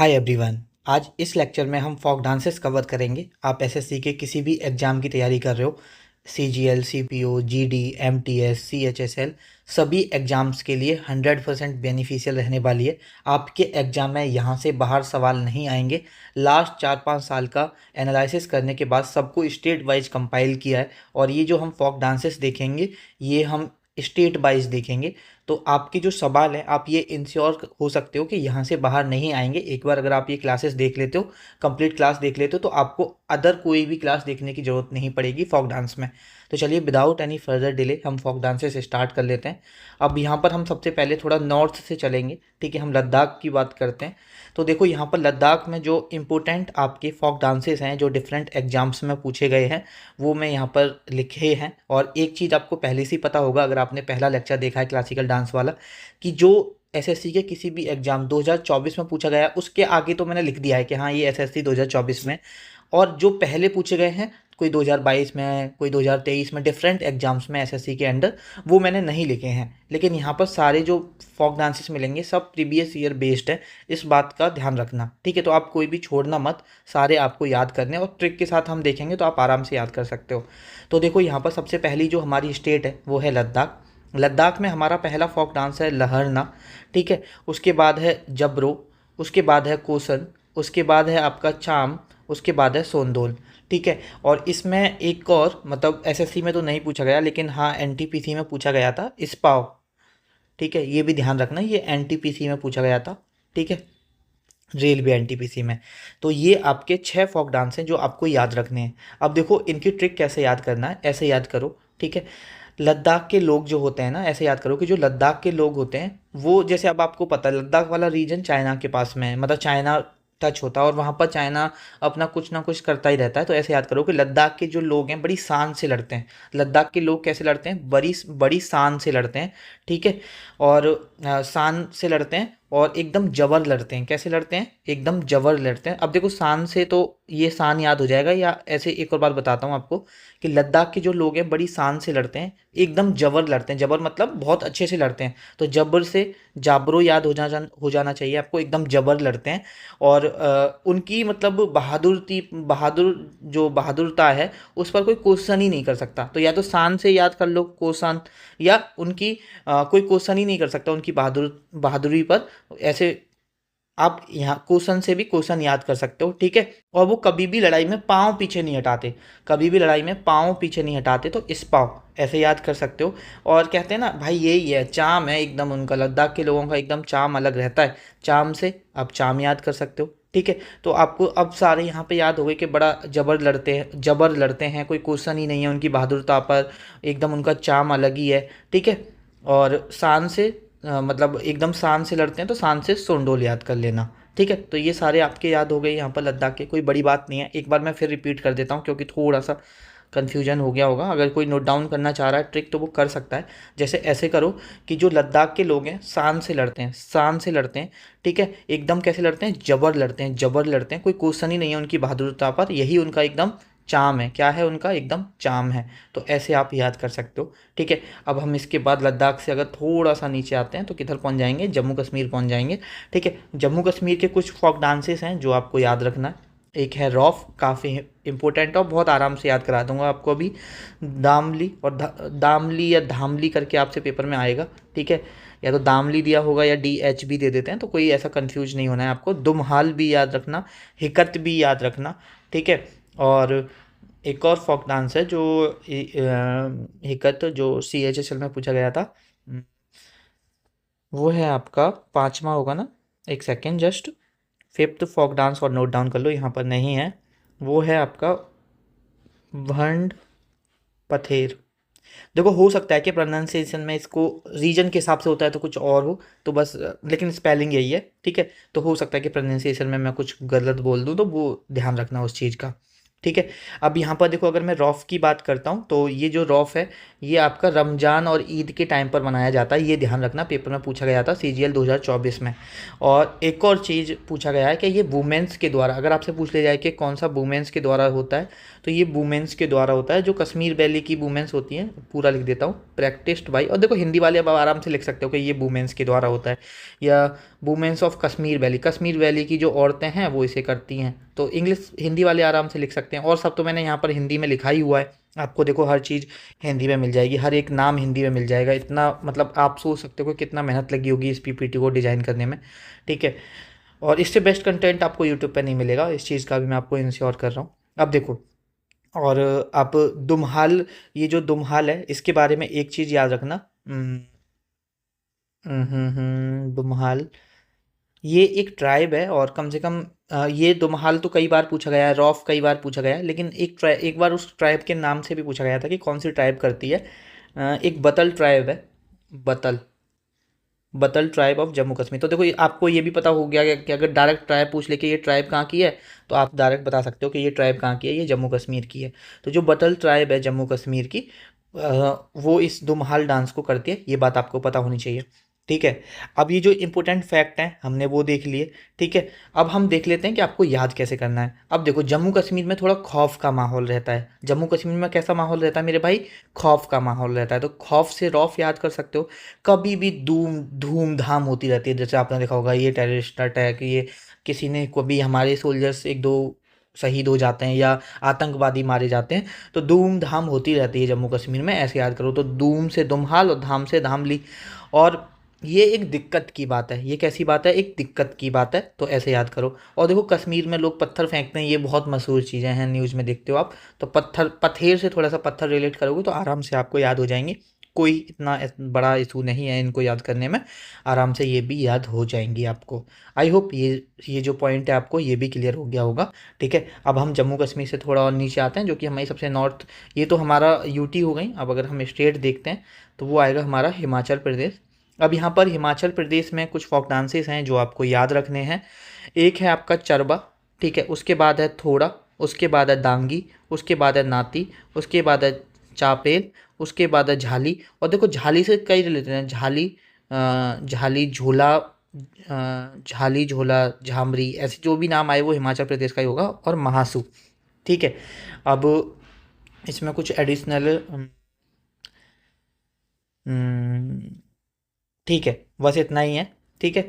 Hi everyone. आज इस lecture में हम फोक डांसेस कवर करेंगे। आप एसएससी के किसी भी एग्ज़ाम की तैयारी कर रहे हो, CGL, CPO, GD, MTS, CHSL, सभी एग्ज़ाम्स के लिए 100% बेनिफिशियल रहने वाली है। आपके एग्ज़ाम में यहाँ से बाहर सवाल नहीं आएंगे। लास्ट 4-5 साल का एनालिसिस करने के बाद सबको स्टेट वाइज कंपाइल किया है, और ये जो हम फोक डांसेस देखेंगे ये हम स्टेट वाइज देखेंगे। तो आपके जो सवाल हैं आप ये इंश्योर हो सकते हो कि यहाँ से बाहर नहीं आएंगे। एक बार अगर आप ये क्लासेस देख लेते हो, कंप्लीट क्लास देख लेते हो, तो आपको अदर कोई भी क्लास देखने की ज़रूरत नहीं पड़ेगी फोक डांस में। तो चलिए विदाउट एनी फर्दर डिले हम फोक डांसेस स्टार्ट कर लेते हैं। अब यहाँ पर हम सबसे पहले थोड़ा नॉर्थ से चलेंगे, ठीक है। हम लद्दाख की बात करते हैं। तो देखो यहाँ पर लद्दाख में जो इम्पोर्टेंट आपके फोक डांसेस हैं जो डिफरेंट एग्जाम्स में पूछे गए हैं वो मैं यहाँ पर लिखे हैं। और एक चीज़ आपको पहले से ही पता होगा अगर आपने पहला लेक्चर देखा है क्लासिकल डांस वाला, कि जो एसएससी के किसी भी एग्जाम 2024 में पूछा गया है उसके आगे तो मैंने लिख दिया है कि हाँ ये एसएससी 2024 में। और जो पहले पूछे गए हैं कोई 2022 में, कोई 2023 में, डिफरेंट एग्जाम्स में एसएससी के अंडर, वो मैंने नहीं लिखे हैं। लेकिन यहाँ पर सारे जो फोक डांसेस मिलेंगे सब प्रीवियस ईयर बेस्ड है, इस बात का ध्यान रखना, ठीक है। तो आप कोई भी छोड़ना मत, सारे आपको याद करने, और ट्रिक के साथ हम देखेंगे तो आप आराम से याद कर सकते हो। तो देखो यहाँ पर सबसे पहली जो हमारी स्टेट है वो है लद्दाख। लद्दाख में हमारा पहला फोक डांस है लहरना, ठीक है। उसके बाद है जबरो, उसके बाद है कोसन, उसके बाद है आपका चाम, उसके बाद है सोंदोल, ठीक है। और इसमें एक और, मतलब एसएससी में तो नहीं पूछा गया लेकिन हाँ एनटीपीसी में पूछा गया था, इस्पाव, ठीक है। ये भी ध्यान रखना, ये एनटीपीसी में पूछा गया था, ठीक है, रेलवे एनटीपीसी में। तो ये आपके 6 फोक डांस हैं जो आपको याद रखने हैं। अब देखो इनकी ट्रिक कैसे याद करना है, ऐसे याद करो, ठीक है। लद्दाख के लोग जो होते हैं ना, ऐसे याद करो कि जो लद्दाख के लोग होते हैं वो, जैसे अब आपको पता है लद्दाख वाला रीजन चाइना के पास में है, मतलब चाइना टच होता है और वहाँ पर चाइना अपना कुछ ना कुछ करता ही रहता है। तो ऐसे याद करो कि लद्दाख के जो लोग हैं बड़ी शान से लड़ते हैं। लद्दाख के लोग कैसे लड़ते हैं, बड़ी बड़ी शान से लड़ते हैं, ठीक है। और शान से लड़ते हैं और एकदम जबर लड़ते हैं। कैसे लड़ते हैं, एकदम जबर लड़ते हैं। अब देखो शान से तो ये शान याद हो जाएगा, या ऐसे एक और बात बताता हूँ आपको कि लद्दाख के जो लोग हैं बड़ी शान से लड़ते हैं, एकदम जबर लड़ते हैं। जबर मतलब बहुत अच्छे से लड़ते हैं। तो जबर से जाबरो याद हो जाना चाहिए आपको, एकदम जबर लड़ते हैं। और उनकी मतलब बहादुर जो बहादुरता है उस पर कोई क्वेश्चन ही नहीं कर सकता। तो या तो शान से याद कर लो क्वेश्चन, या उनकी कोई क्वेश्चन ही नहीं कर सकता उनकी बहादुरी पर। ऐसे आप यहाँ क्वेश्चन से भी क्वेश्चन याद कर सकते हो, ठीक है। और वो कभी भी लड़ाई में पाँव पीछे नहीं हटाते, कभी भी लड़ाई में पाँव पीछे नहीं हटाते। तो इस पाँव ऐसे याद कर सकते हो। और कहते हैं ना भाई यही है चाम है एकदम उनका, लद्दाख के लोगों का एकदम चाम अलग रहता है। चाम से आप चाम याद कर सकते हो, ठीक है। तो आपको अब सारे यहाँ पे याद हो गए कि बड़ा जबर लड़ते हैं, कोई क्वेश्चन ही नहीं है उनकी बहादुरता पर, एकदम उनका चाम अलग ही है, ठीक है। और शान से मतलब एकदम शान से लड़ते हैं, तो शान से सोंडोल याद कर लेना, ठीक है। तो ये सारे आपके याद हो गए यहाँ पर लद्दाख के, कोई बड़ी बात नहीं है। एक बार मैं फिर रिपीट कर देता हूँ क्योंकि थोड़ा सा कन्फ्यूजन हो गया होगा। अगर कोई नोट डाउन करना चाह रहा है ट्रिक तो वो कर सकता है। जैसे ऐसे करो कि जो लद्दाख के लोग हैं शान से लड़ते हैं, शान से लड़ते हैं, ठीक है। एकदम कैसे लड़ते हैं, जबर लड़ते हैं, जबर लड़ते हैं, कोई क्वेश्चन ही नहीं है उनकी बहादुरता पर, यही उनका एकदम चाम है। क्या है उनका, एकदम चाम है। तो ऐसे आप याद कर सकते हो, ठीक है। अब हम इसके बाद लद्दाख से अगर थोड़ा सा नीचे आते हैं तो किधर पहुंच जाएंगे, जम्मू कश्मीर पहुंच जाएंगे, ठीक है। जम्मू कश्मीर के कुछ फोक डांसेस हैं जो आपको याद रखना है। एक है रौफ, काफ़ी इंपॉर्टेंट और बहुत आराम से याद करा दूंगा आपको अभी। दामली और दामली या धामली करके आपसे पेपर में आएगा, ठीक है। या तो दामली दिया होगा या DH भी दे देते हैं, तो कोई ऐसा कंफ्यूज नहीं होना है आपको। दुमहाल भी याद रखना, हिकत भी याद रखना, ठीक है। और एक और फोक डांस है जो हिकत, जो CHSL में पूछा गया था, वो है आपका 5वां होगा ना, एक second just. Fifth folk dance और नोट डाउन कर लो, यहाँ पर नहीं है, वो है आपका भंड पथेर। देखो हो सकता है कि प्रोनाउंसिएशन में इसको रीजन के हिसाब से होता है तो कुछ और हो, तो बस लेकिन स्पेलिंग यही है, ठीक है। तो हो सकता है कि प्रोनाउंसिएशन में मैं कुछ गलत बोल दूँ, तो वो ध्यान रखना उस चीज़ का, ठीक है। अब यहाँ पर देखो, अगर मैं रौफ की बात करता हूँ तो ये जो रौफ है ये आपका रमज़ान और ईद के टाइम पर मनाया जाता है, ये ध्यान रखना, पेपर में पूछा गया था CGL 2024 में। और एक और चीज़ पूछा गया है कि ये वुमेंस के द्वारा, अगर आपसे पूछ लिया जाए कि कौन सा वुमेंस के द्वारा होता है, तो ये वुमेंस के द्वारा होता है, जो कश्मीर वैली की वुमेंस होती हैं, पूरा लिख देता हूँ, प्रैक्टिस्ड बाई, और देखो हिंदी वाले अब आराम से लिख सकते हो कि ये वुमेंस के द्वारा होता है, या women's of Kashmir valley, Kashmir valley की जो औरतें हैं वो इसे करती हैं, तो इंग्लिश हिंदी वाले आराम से लिख सकते हैं। और सब तो मैंने यहाँ पर हिंदी में लिखा ही हुआ है, आपको देखो हर चीज़ हिंदी में मिल जाएगी, हर एक नाम हिंदी में मिल जाएगा, इतना मतलब आप सोच सकते हो कि कितना मेहनत लगी होगी इस PPT को डिज़ाइन करने में, ठीक है। और इससे बेस्ट कंटेंट आपको यूट्यूब पे नहीं मिलेगा, इस चीज़ का भी मैं आपको इंश्योर कर रहा हूँ। अब देखो, और आप दुम्हाल, ये जो दुम्हाल है इसके बारे में एक चीज़ याद रखना। दुम्हाल ये एक ट्राइब है, और कम से कम ये दुम्हाल तो कई बार पूछा गया है, रौफ कई बार पूछा गया है, लेकिन एक बार उस ट्राइब के नाम से भी पूछा गया था कि कौन सी ट्राइब करती है। एक बतल ट्राइब है, बतल, बतल ट्राइब ऑफ जम्मू कश्मीर। तो देखो आपको ये भी पता हो गया कि अगर डायरेक्ट ट्राइब पूछ ले कि ये ट्राइब कहाँ की है, तो आप डायरेक्ट बता सकते हो कि ये ट्राइब कहाँ की है, ये जम्मू कश्मीर की है। तो जो बतल ट्राइब है जम्मू कश्मीर की, वो इस दुम्हाल डांस को करती है, ये बात आपको पता होनी चाहिए, ठीक है। अब ये जो इंपॉर्टेंट फैक्ट हैं हमने वो देख लिए, ठीक है। अब हम देख लेते हैं कि आपको याद कैसे करना है। अब देखो, जम्मू कश्मीर में थोड़ा खौफ का माहौल रहता है, जम्मू कश्मीर में कैसा माहौल रहता है मेरे भाई, खौफ का माहौल रहता है, तो खौफ से रौफ याद कर सकते हो। कभी भी धूमधाम होती रहती है, जैसे आपने देखा होगा ये टेररिस्ट अटैक, ये किसी ने, कभी हमारे सोल्जर्स एक दो शहीद हो जाते हैं या आतंकवादी मारे जाते हैं, तो धूमधाम होती रहती है जम्मू कश्मीर में, ऐसे याद करो। तो धूम से दुम्हाल और धाम से धामली। और ये एक दिक्कत की बात है, ये कैसी बात है, एक दिक्कत की बात है, तो ऐसे याद करो। और देखो कश्मीर में लोग पत्थर फेंकते हैं, ये बहुत मशहूर चीज़ें हैं, न्यूज़ में देखते हो आप, तो पत्थर, पथेर से थोड़ा सा पत्थर रिलेट करोगे तो आराम से आपको याद हो जाएंगे, कोई इतना बड़ा इशू नहीं है इनको याद करने में, आराम से ये भी याद हो जाएंगी आपको। आई होप ये जो पॉइंट है आपको ये भी क्लियर हो गया होगा, ठीक है। अब हम जम्मू कश्मीर से थोड़ा और नीचे आते हैं, जो कि हमारी सबसे नॉर्थ, ये तो हमारा यूटी हो गई। अब अगर हम स्टेट देखते हैं तो वो आएगा हमारा हिमाचल प्रदेश। अब यहाँ पर हिमाचल प्रदेश में कुछ फोक डांसेस हैं जो आपको याद रखने हैं। एक है आपका चरबा, ठीक है, उसके बाद है थोड़ा, उसके बाद है दांगी, उसके बाद है नाती, उसके बाद है चापेल, उसके बाद है झाली। और देखो झाली से कई रिलेटेड हैं, झाली, झाली झोला, झाली झोला, झामरी, ऐसे जो भी नाम आए वो हिमाचल प्रदेश का ही होगा। और महासू, ठीक है। अब इसमें कुछ एडिशनल, ठीक है, बस इतना ही है, ठीक है।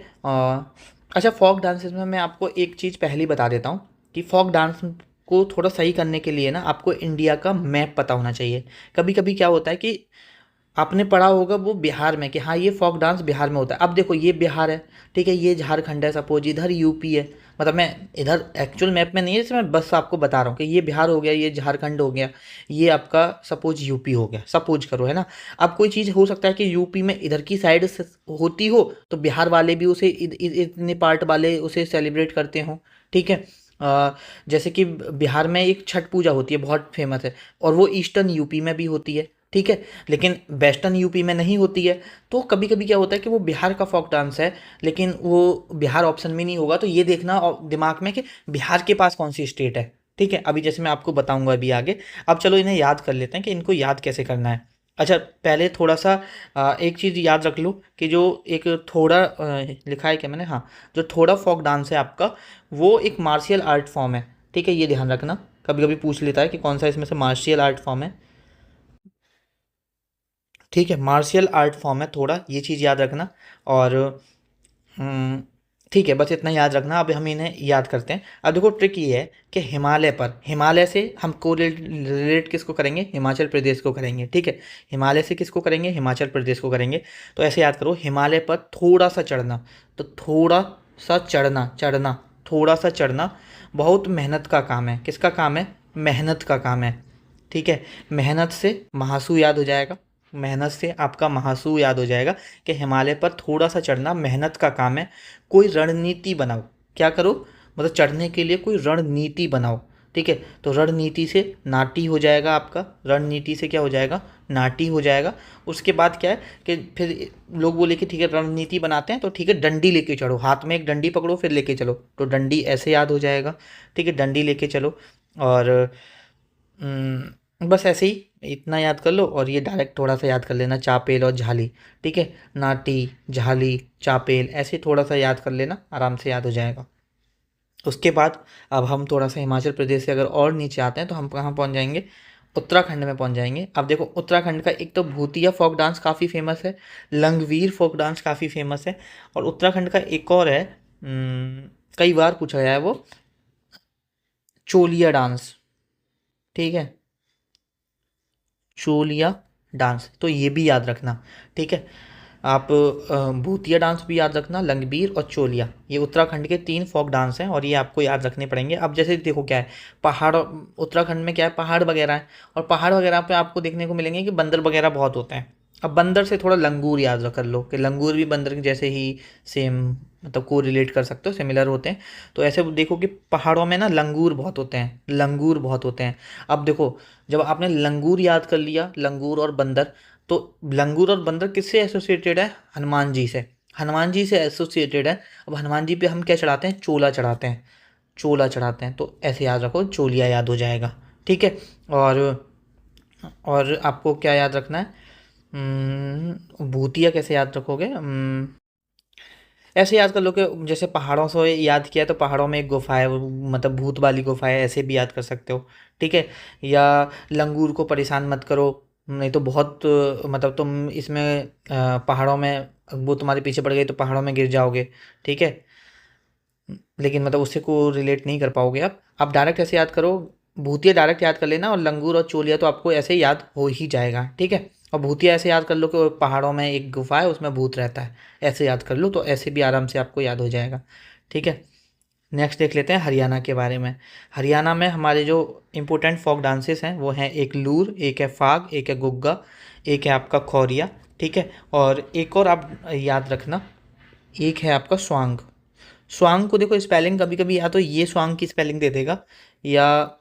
अच्छा, फोक डांसेस में मैं आपको एक चीज़ पहले ही बता देता हूँ कि फोक डांस को थोड़ा सही करने के लिए ना आपको इंडिया का मैप पता होना चाहिए। कभी कभी क्या होता है कि आपने पढ़ा होगा वो बिहार में, कि हाँ ये फोक डांस बिहार में होता है, अब देखो ये बिहार है, ठीक है, ये झारखंड है, सपोज इधर यूपी है, मतलब मैं इधर एक्चुअल मैप में नहीं है, जैसे मैं बस आपको बता रहा हूँ कि ये बिहार हो गया, ये झारखंड हो गया, ये आपका सपोज यूपी हो गया, सपोज करो, है ना। अब कोई चीज़ हो सकता है कि यूपी में इधर की साइड से होती हो, तो बिहार वाले भी उसे इतने पार्ट वाले उसे सेलिब्रेट करते हों, ठीक है। जैसे कि बिहार में एक छठ पूजा होती है, बहुत फेमस है, और वो ईस्टर्न यूपी में भी होती है, ठीक है, लेकिन वेस्टर्न यूपी में नहीं होती है। तो कभी कभी क्या होता है कि वो बिहार का फोक डांस है, लेकिन वो बिहार ऑप्शन में नहीं होगा, तो ये देखना दिमाग में कि बिहार के पास कौन सी स्टेट है, ठीक है। अभी जैसे मैं आपको बताऊंगा अभी आगे। अब चलो इन्हें याद कर लेते हैं कि इनको याद कैसे करना है। अच्छा, पहले थोड़ा सा एक चीज़ याद रख लो कि जो एक थोड़ा लिखा है क्या मैंने, हाँ, जो थोड़ा फोक डांस है आपका, वो एक मार्शियल आर्ट फॉर्म है, ठीक है, ये ध्यान रखना, कभी कभी पूछ लेता है कि कौन सा इसमें से मार्शियल आर्ट फॉर्म है, ठीक है, मार्शियल आर्ट फॉर्म है थोड़ा, ये चीज़ याद रखना। और हम्म, ठीक है, बस इतना याद रखना। अब हम इन्हें याद करते हैं। अब देखो ट्रिक ये है कि हिमालय पर, हिमालय से हम को रिलेट किसको करेंगे, हिमाचल प्रदेश को करेंगे, ठीक है। हिमालय से किसको करेंगे, हिमाचल प्रदेश को करेंगे। तो ऐसे याद करो, हिमालय पर थोड़ा सा चढ़ना, तो थोड़ा सा चढ़ना, चढ़ना, थोड़ा सा चढ़ना बहुत मेहनत का काम है, किसका काम है, मेहनत का काम है, ठीक है। मेहनत से महासू याद हो जाएगा, मेहनत से आपका महासू याद हो जाएगा कि हिमालय पर थोड़ा सा चढ़ना मेहनत का काम है। कोई रणनीति बनाओ, क्या करो, मतलब चढ़ने के लिए कोई रणनीति बनाओ, ठीक है। तो रणनीति से नाटी हो जाएगा आपका, रणनीति से क्या हो जाएगा, नाटी हो जाएगा। उसके बाद क्या है कि फिर लोग बोले कि ठीक है रणनीति बनाते हैं, तो ठीक है डंडी लेके चढ़ो, हाथ में एक डंडी पकड़ो फिर लेके चलो, तो डंडी ऐसे याद हो जाएगा, ठीक है, डंडी लेके चलो। और बस ऐसे ही इतना याद कर लो, और ये डायरेक्ट थोड़ा सा याद कर लेना, चापेल और झाली। ठीक है, नाटी, झाली, चापेल, ऐसे थोड़ा सा याद कर लेना, आराम से याद हो जाएगा। उसके बाद अब हम थोड़ा सा हिमाचल प्रदेश से अगर और नीचे आते हैं तो हम कहाँ पहुँच जाएंगे, उत्तराखंड में पहुँच जाएंगे। अब देखो उत्तराखंड का एक तो भूतिया फोक डांस काफ़ी फेमस है, लंगवीर फोक डांस काफ़ी फेमस है, और उत्तराखंड का एक और है, कई बार पूछा गया है वो, चोलिया डांस। ठीक है, चोलिया डांस, तो ये भी याद रखना। ठीक है, आप भूतिया डांस भी याद रखना, लंगबीर और चोलिया, ये उत्तराखंड के 3 फोक डांस हैं और ये आपको याद रखने पड़ेंगे। अब जैसे देखो क्या है, पहाड़, उत्तराखंड में क्या है, पहाड़ वगैरह हैं, और पहाड़ वगैरह पे आपको देखने को मिलेंगे कि बंदर वगैरह बहुत होते हैं। अब बंदर से थोड़ा लंगूर याद कर लो, कि लंगूर भी बंदर के जैसे ही सेम, मतलब को रिलेट कर सकते हो, सिमिलर होते हैं। तो ऐसे देखो कि पहाड़ों में ना लंगूर बहुत होते हैं, लंगूर बहुत होते हैं। अब देखो, जब आपने लंगूर याद कर लिया, लंगूर और बंदर, तो लंगूर और बंदर किससे एसोसिएटेड है, हनुमान जी से, हनुमान जी से एसोसिएटेड है। अब हनुमान जी पे हम क्या चढ़ाते हैं, चोला चढ़ाते हैं, चोला चढ़ाते हैं, तो ऐसे याद रखो, चोलिया याद हो जाएगा। ठीक है, और आपको क्या याद रखना है, भूतिया कैसे याद रखोगे, ऐसे याद कर लो कि जैसे पहाड़ों से याद किया तो पहाड़ों में एक गुफा है, मतलब भूत वाली गुफा है, ऐसे भी याद कर सकते हो। ठीक है, या लंगूर को परेशान मत करो, नहीं तो बहुत मतलब तुम इसमें पहाड़ों में वो तुम्हारे पीछे पड़ गई तो पहाड़ों में गिर जाओगे। ठीक है, लेकिन मतलब उससे को रिलेट नहीं कर पाओगे। आप डायरेक्ट ऐसे याद करो, भूतिया डायरेक्ट याद कर लेना, और लंगूर और चोलिया तो आपको ऐसे ही याद हो ही जाएगा। ठीक है, और भूतिया ऐसे याद कर लो कि पहाड़ों में एक गुफा है, उसमें भूत रहता है, ऐसे याद कर लो, तो ऐसे भी आराम से आपको याद हो जाएगा। ठीक है, नेक्स्ट देख लेते हैं हरियाणा के बारे में। हरियाणा में हमारे जो इम्पोर्टेंट फोक डांसेस हैं वो हैं, एक लूर, एक है फाग, एक है गुग्गा, एक है आपका खौरिया। ठीक है, और एक और आप याद रखना, एक है आपका स्वांग। स्वांग को देखो स्पेलिंग कभी कभी या तो ये स्वांग की स्पेलिंग दे देगा, या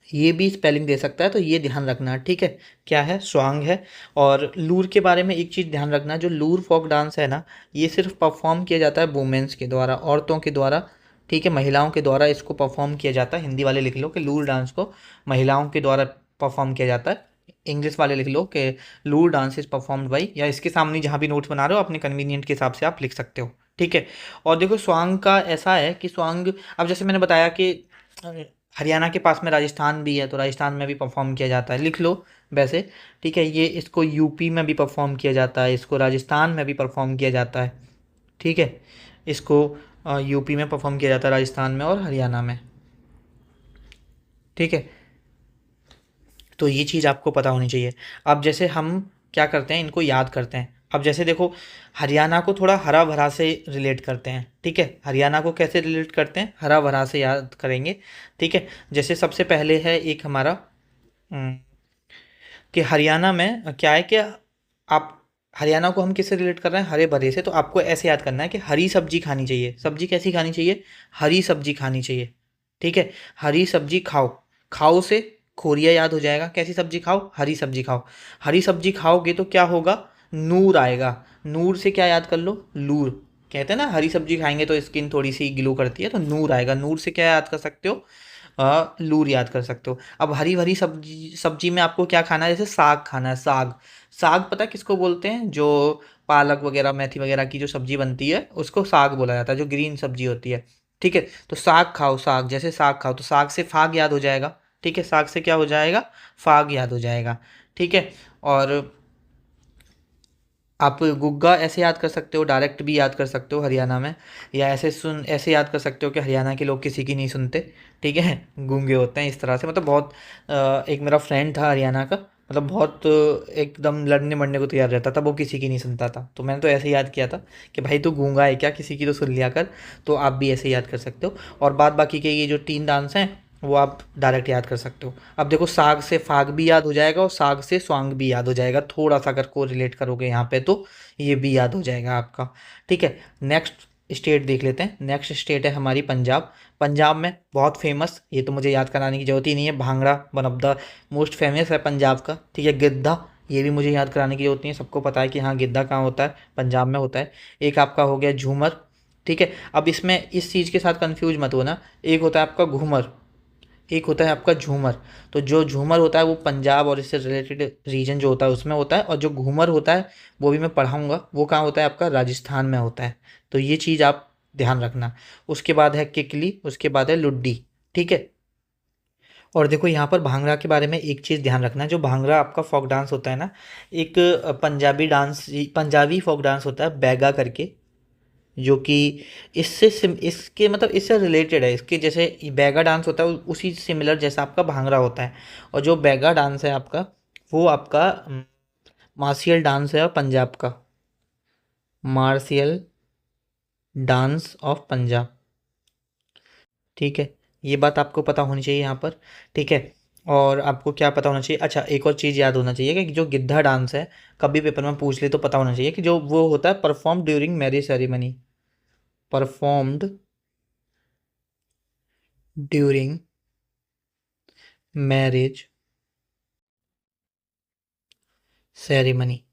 ये भी स्पेलिंग दे सकता है, तो ये ध्यान रखना। ठीक है, क्या है, स्वांग है। और लूर के बारे में एक चीज़ ध्यान रखना, जो लूर फोक डांस है ना, ये सिर्फ परफॉर्म किया जाता है वुमेंस के द्वारा, औरतों के द्वारा। ठीक है, महिलाओं के द्वारा इसको परफॉर्म किया जाता है। हिंदी वाले लिख लो कि लूर डांस को महिलाओं के द्वारा परफॉर्म किया जाता है, इंग्लिश वाले लिख लो कि लूर डांस इज परफॉर्म्ड बाई, या इसके सामने जहाँ भी नोट्स बना रहे हो अपने कन्वीनियंट के हिसाब से आप लिख सकते हो। ठीक है, और देखो स्वांग का ऐसा है कि स्वांग, अब जैसे मैंने बताया कि हरियाणा के पास में राजस्थान भी है, तो राजस्थान में भी परफॉर्म किया जाता है, लिख लो वैसे। ठीक है, ये इसको यूपी में भी परफॉर्म किया जाता है, इसको राजस्थान में भी परफॉर्म किया जाता है। ठीक है, इसको यूपी में परफॉर्म किया जाता है, राजस्थान में और हरियाणा में। ठीक है, तो ये चीज़ आपको पता होनी चाहिए। अब जैसे हम क्या करते हैं, इनको याद करते हैं। अब जैसे देखो, हरियाणा को थोड़ा हरा भरा से रिलेट करते हैं। ठीक है, हरियाणा को कैसे रिलेट करते हैं, हरा भरा से याद करेंगे। ठीक है, जैसे सबसे पहले है एक हमारा, हम्म, कि हरियाणा में क्या है कि आप, हरियाणा को हम किससे रिलेट कर रहे हैं, हरे भरे से, तो आपको ऐसे याद करना है कि हरी सब्जी खानी चाहिए। सब्जी कैसी खानी चाहिए, हरी सब्जी खानी चाहिए। ठीक है, हरी सब्जी खाओ, खाओ से खोरिया याद हो जाएगा, कैसी सब्जी खाओ, हरी सब्जी खाओ। हरी सब्जी खाओगे तो क्या होगा, नूर आएगा, नूर से क्या याद कर लो, लूर। कहते हैं ना हरी सब्जी खाएंगे तो स्किन थोड़ी सी ग्लो करती है, तो नूर आएगा, नूर से क्या याद कर सकते हो, लूर याद कर सकते हो। अब हरी भरी सब्जी, सब्जी में आपको क्या खाना है, जैसे साग खाना है, साग। साग पता है किसको बोलते हैं, जो पालक वगैरह मेथी वगैरह की जो सब्जी बनती है उसको साग बोला जाता है, जो ग्रीन सब्जी होती है। ठीक है, तो साग खाओ, साग, जैसे साग खाओ तो साग से फाग याद हो जाएगा। ठीक है, साग से क्या हो जाएगा, फाग याद हो जाएगा। ठीक है, और आप गुग्गा ऐसे याद कर सकते हो, डायरेक्ट भी याद कर सकते हो हरियाणा में, या ऐसे याद कर सकते हो कि हरियाणा के लोग किसी की नहीं सुनते। ठीक है, गूंगे होते हैं, इस तरह से, मतलब बहुत एक मेरा फ्रेंड था हरियाणा का, मतलब बहुत एकदम लड़ने मरने को तैयार रहता था, वो किसी की नहीं सुनता था, तो मैंने तो ऐसे याद किया था कि भाई तू गूंगा है क्या, किसी की तो सुन लिया कर। तो आप भी ऐसे याद कर सकते हो, और बाद बाकी के ये जो 3 डांस हैं वो आप डायरेक्ट याद कर सकते हो। अब देखो, साग से फाग भी याद हो जाएगा, और साग से स्वांग भी याद हो जाएगा, थोड़ा सा अगर को रिलेट करोगे यहाँ पे तो ये भी याद हो जाएगा आपका। ठीक है, नेक्स्ट स्टेट देख लेते हैं। नेक्स्ट स्टेट है हमारी पंजाब। पंजाब में बहुत फेमस, ये तो मुझे याद कराने की जरूरत ही नहीं है, bhangra one of the most famous है पंजाब का। ठीक है, गिद्धा, ये भी मुझे याद कराने की जरूरत नहीं है, सबको पता है कि हाँ गिद्धा कहाँ होता है, पंजाब में होता है। एक आपका हो गया झूमर। ठीक है, अब इसमें इस चीज़ के साथ कंफ्यूज मत होना, एक होता है आपका घूमर, एक होता है आपका झूमर। तो जो झूमर होता है वो पंजाब और इससे रिलेटेड रीजन जो होता है उसमें होता है, और जो घूमर होता है वो भी मैं पढ़ाऊँगा, वो कहाँ होता है आपका राजस्थान में होता है। तो ये चीज़ आप ध्यान रखना। उसके बाद है किकली, उसके बाद है लुड्डी, ठीक है। और देखो यहाँ पर भांगड़ा के बारे में एक चीज़ ध्यान रखना, जो भांगड़ा आपका फोक डांस होता है ना, एक Punjabi dance, Punjabi folk dance होता है बैगा करके, जो कि इसके मतलब इससे रिलेटेड है, इसके जैसे ये बैगा डांस होता है उसी सिमिलर जैसा आपका भांगड़ा होता है। और जो बैगा डांस है आपका, वो आपका मार्शियल डांस है पंजाब का, मार्शियल डांस ऑफ पंजाब, ठीक है। ये बात आपको पता होनी चाहिए यहाँ पर, ठीक है। और आपको क्या पता होना चाहिए, अच्छा एक और चीज़ याद होना चाहिए कि जो गिद्धा डांस है, कभी पेपर में पूछ ले तो पता होना चाहिए कि जो वो होता है perform during marriage ceremony, performed during marriage ceremony.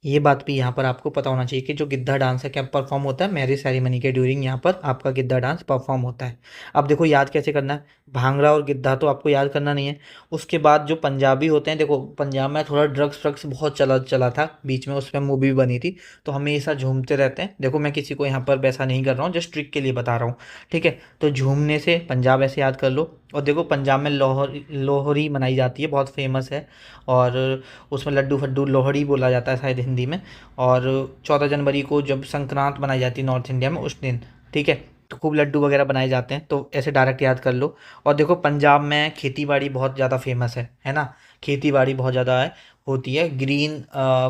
ये बात भी यहाँ पर आपको पता होना चाहिए कि जो गिद्धा डांस है क्या परफॉर्म होता है मैरिज सेरेमनी के ड्यूरिंग, यहाँ पर आपका गिद्धा डांस परफॉर्म होता है। अब देखो याद कैसे करना है, भांगड़ा और गिद्धा तो आपको याद करना नहीं है। उसके बाद जो पंजाबी होते हैं, देखो पंजाब में थोड़ा ड्रग्स व्रग्स बहुत चला चला था बीच में, उस पर मूवी भी बनी थी, तो हमेशा झूमते रहते हैं। देखो मैं किसी को यहाँ पर वैसा नहीं कर रहा हूँ, जस्ट ट्रिक के लिए बता रहा हूँ, ठीक है। तो झूमने से पंजाब ऐसे याद कर लो। और देखो पंजाब में लोहरी मनाई जाती है, बहुत फेमस है। और उसमें लड्डू फड्डू लोहड़ी बोला जाता है शायद हिंदी में। और 14 जनवरी को जब संक्रांत मनाई जाती है नॉर्थ इंडिया में उस दिन, ठीक है। तो खूब लड्डू वगैरह बनाए जाते हैं, तो ऐसे डायरेक्ट याद कर लो। और देखो पंजाब में खेती बाड़ी बहुत ज़्यादा फेमस है ना। खेती बाड़ी बहुत ज़्यादा है, होती है।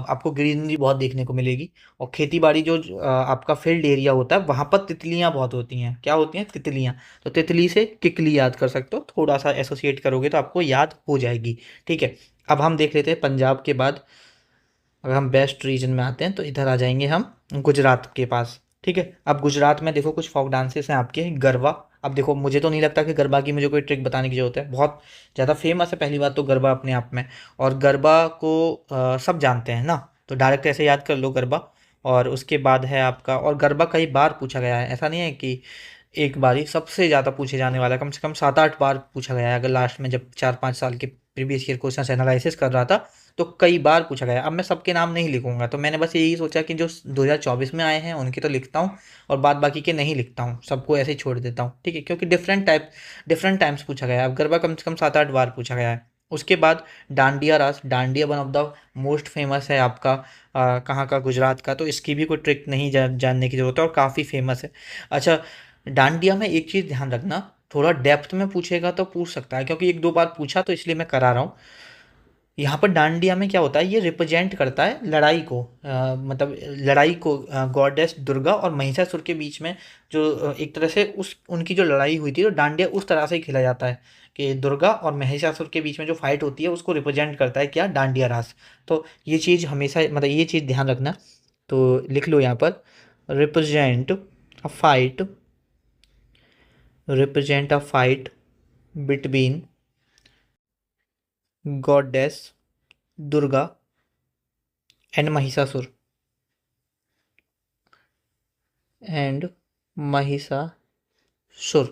आपको ग्रीनरी बहुत देखने को मिलेगी। और खेती बाड़ी जो आपका फील्ड एरिया होता है वहाँ पर तितलियाँ बहुत होती हैं। क्या होती हैं? तितलियाँ। तो तितली से किकली याद कर सकते हो, थोड़ा सा एसोसिएट करोगे तो आपको याद हो जाएगी, ठीक है। अब हम देख लेते हैं पंजाब के बाद, अगर हम बेस्ट रीजन में आते हैं तो इधर आ जाएंगे हम गुजरात के पास, ठीक है। अब गुजरात में देखो कुछ फोक डांसेस हैं आपके, गरबा। अब देखो मुझे तो नहीं लगता कि गरबा की मुझे कोई ट्रिक बताने की जरूरत है, बहुत ज़्यादा फेमस है पहली बात तो गरबा अपने आप में। और गरबा को सब जानते हैं ना, तो डायरेक्ट ऐसे याद कर लो गरबा। और उसके बाद है आपका, और गरबा कई बार पूछा गया है, ऐसा नहीं है कि एक बार ही, सबसे ज़्यादा पूछे जाने वाला है, कम से कम 7-8 बार पूछा गया है। अगर लास्ट में जब 4-5 साल के प्रीवियस ईयर क्वेश्चन एनालिसिस कर रहा था तो कई बार पूछा गया। अब मैं सबके नाम नहीं लिखूंगा, तो मैंने बस यही सोचा कि जो 2024 में आए हैं उनके तो लिखता हूँ, और बाद बाकी के नहीं लिखता हूँ, सबको ऐसे ही छोड़ देता हूँ, ठीक है। क्योंकि डिफरेंट टाइम्स पूछा गया है। अब गरबा कम से कम 7-8 बार पूछा गया है। उसके बाद डांडिया रास, dandiya one of the most famous है आपका, कहाँ का, गुजरात का। तो इसकी भी कोई ट्रिक नहीं जानने की जरूरत है, और काफ़ी फेमस है। अच्छा, डांडिया में एक चीज़ ध्यान रखना, थोड़ा डेप्थ में पूछेगा तो पूछ सकता है, क्योंकि 1-2 बार पूछा तो इसलिए मैं करा रहा हूँ। यहाँ पर डांडिया में क्या होता है, ये रिप्रेजेंट करता है लड़ाई को, मतलब लड़ाई को, गॉडेस दुर्गा और महिषासुर के बीच में, जो एक तरह से उस उनकी जो लड़ाई हुई थी, तो डांडिया उस तरह से ही खेला जाता है कि दुर्गा और महिषासुर के बीच में जो फाइट होती है उसको रिप्रेजेंट करता है क्या, डांडिया रास। तो ये चीज़ हमेशा, मतलब ये चीज़ ध्यान रखना। तो लिख लो यहाँ पर, represent a fight, represent a fight between goddess Durga and Mahishasur, and Mahishasur,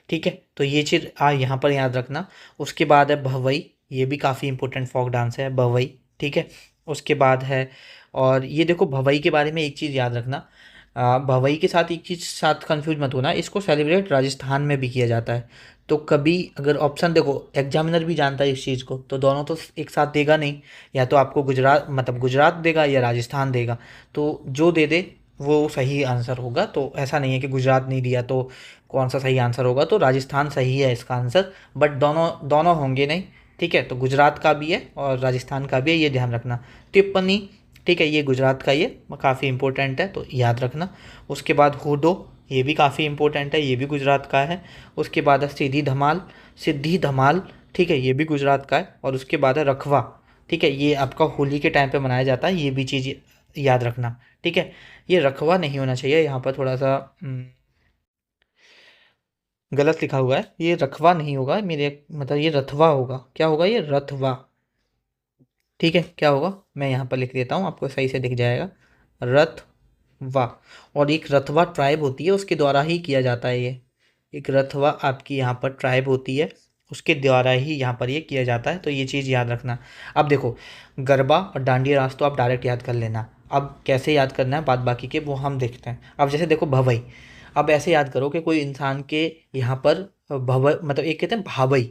ठीक है। तो ये चीज़ यहाँ पर याद रखना। उसके बाद है भवई, ये भी काफ़ी इंपॉर्टेंट फोक डांस है भवई, ठीक है। उसके बाद है, और ये देखो भवई के बारे में एक चीज़ याद रखना, भवई के साथ एक चीज़ साथ कंफ्यूज मत होना, इसको सेलिब्रेट राजस्थान में भी किया जाता है। तो कभी अगर ऑप्शन देखो, एग्जामिनर भी जानता है इस चीज़ को, तो दोनों तो एक साथ देगा नहीं, या तो आपको गुजरात, मतलब गुजरात देगा या राजस्थान देगा। तो जो दे दे वो सही आंसर होगा। तो ऐसा नहीं है कि गुजरात नहीं दिया तो कौन सा सही आंसर होगा, तो राजस्थान सही है इसका आंसर, बट दोनों दोनों होंगे नहीं, ठीक है। तो गुजरात का भी है और राजस्थान का भी है, ये ध्यान रखना। टिप्पणी, ठीक है, ये गुजरात का, ये काफ़ी इंपॉर्टेंट है तो याद रखना। उसके बाद हुडो, ये भी काफ़ी इंपॉर्टेंट है, ये भी गुजरात का है। उसके बाद है सिद्धि धमाल, सिद्धि धमाल, ठीक है, ये भी गुजरात का है। और उसके बाद है रखवा, ठीक है, ये आपका होली के टाइम पे मनाया जाता है, ये भी चीज़ याद रखना, ठीक है। ये रखवा नहीं होना चाहिए, यहाँ पर थोड़ा सा गलत लिखा हुआ है, ये रखवा नहीं होगा मेरे, मतलब ये रथवा होगा। क्या होगा? ये रथवा, ठीक है। क्या होगा, मैं यहाँ पर लिख देता हूँ, आपको सही से दिख जाएगा, रथवा। और एक रथवा ट्राइब होती है, उसके द्वारा ही किया जाता है ये, एक रथवा आपकी यहाँ पर ट्राइब होती है, उसके द्वारा ही यहाँ पर ये किया जाता है, तो ये चीज़ याद रखना। अब देखो, गरबा और डांडिया रास तो आप डायरेक्ट याद कर लेना। अब कैसे याद करना है बाद बाकी के वो हम देखते हैं। अब जैसे देखो भवई, अब ऐसे याद करो कि कोई इंसान के यहाँ पर भव मतलब एक कहते हैं भावई।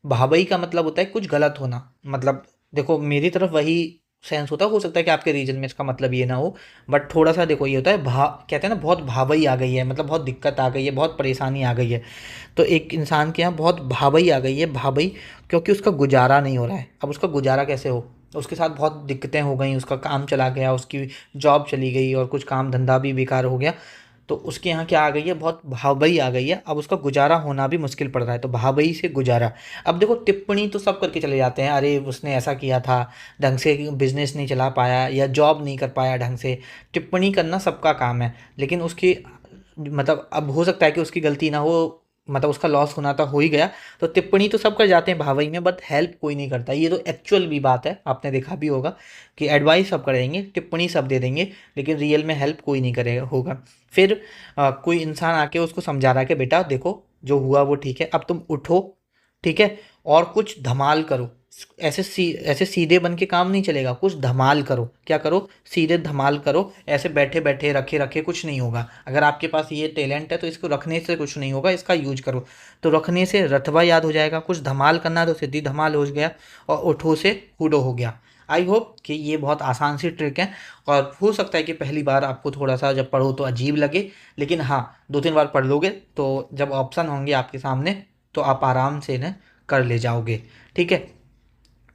भावई का मतलब होता है कुछ गलत होना, मतलब देखो मेरी तरफ वही सेंस होता है, हो सकता है कि आपके रीजन में इसका मतलब ये ना हो, बट थोड़ा सा देखो ये होता है कहते हैं ना बहुत भावई आ गई है, मतलब बहुत दिक्कत आ गई है, बहुत परेशानी आ गई है। तो एक इंसान के यहाँ बहुत भावई आ गई है, भावई, क्योंकि उसका गुजारा नहीं हो रहा है। अब उसका गुजारा कैसे हो, उसके साथ बहुत दिक्कतें हो गई, उसका काम चला गया, उसकी जॉब चली गई और कुछ काम धंधा भी बेकार हो गया। तो उसके यहाँ क्या आ गई है, बहुत भावई आ गई है, अब उसका गुजारा होना भी मुश्किल पड़ रहा है, तो भावई से गुजारा। अब देखो टिप्पणी तो सब करके चले जाते हैं, अरे उसने ऐसा किया था, ढंग से बिजनेस नहीं चला पाया या जॉब नहीं कर पाया ढंग से। टिप्पणी करना सबका काम है, लेकिन उसकी मतलब अब हो सकता है कि उसकी गलती ना हो, मतलब उसका लॉस होना तो हो ही गया। तो टिप्पणी तो सब कर जाते हैं भावई में, बट हेल्प कोई नहीं करता, ये तो एक्चुअल भी बात है, आपने देखा भी होगा कि एडवाइस सब करेंगे, टिप्पणी सब दे देंगे, लेकिन रियल में हेल्प कोई नहीं करेगा होगा। फिर कोई इंसान आके उसको समझा रहा है कि बेटा देखो जो हुआ वो ठीक है, अब तुम उठो, ठीक है, और कुछ धमाल करो। ऐसे सीधे बन के काम नहीं चलेगा, कुछ धमाल करो। क्या करो, सीधे धमाल करो, ऐसे बैठे बैठे रखे रखे कुछ नहीं होगा। अगर आपके पास ये टैलेंट है तो इसको रखने से कुछ नहीं होगा, इसका यूज करो। तो रखने से रतबा याद हो जाएगा, कुछ धमाल करना है तो सीधी धमाल हो गया, और उठो से हुडो हो गया। आई होप कि ये बहुत आसान सी ट्रिक है, और हो सकता है कि पहली बार आपको थोड़ा सा जब पढ़ो तो अजीब लगे, लेकिन हाँ 2-3 बार पढ़ लोगे तो जब ऑप्शन होंगे आपके सामने तो आप आराम से इन्हें कर ले जाओगे। ठीक है,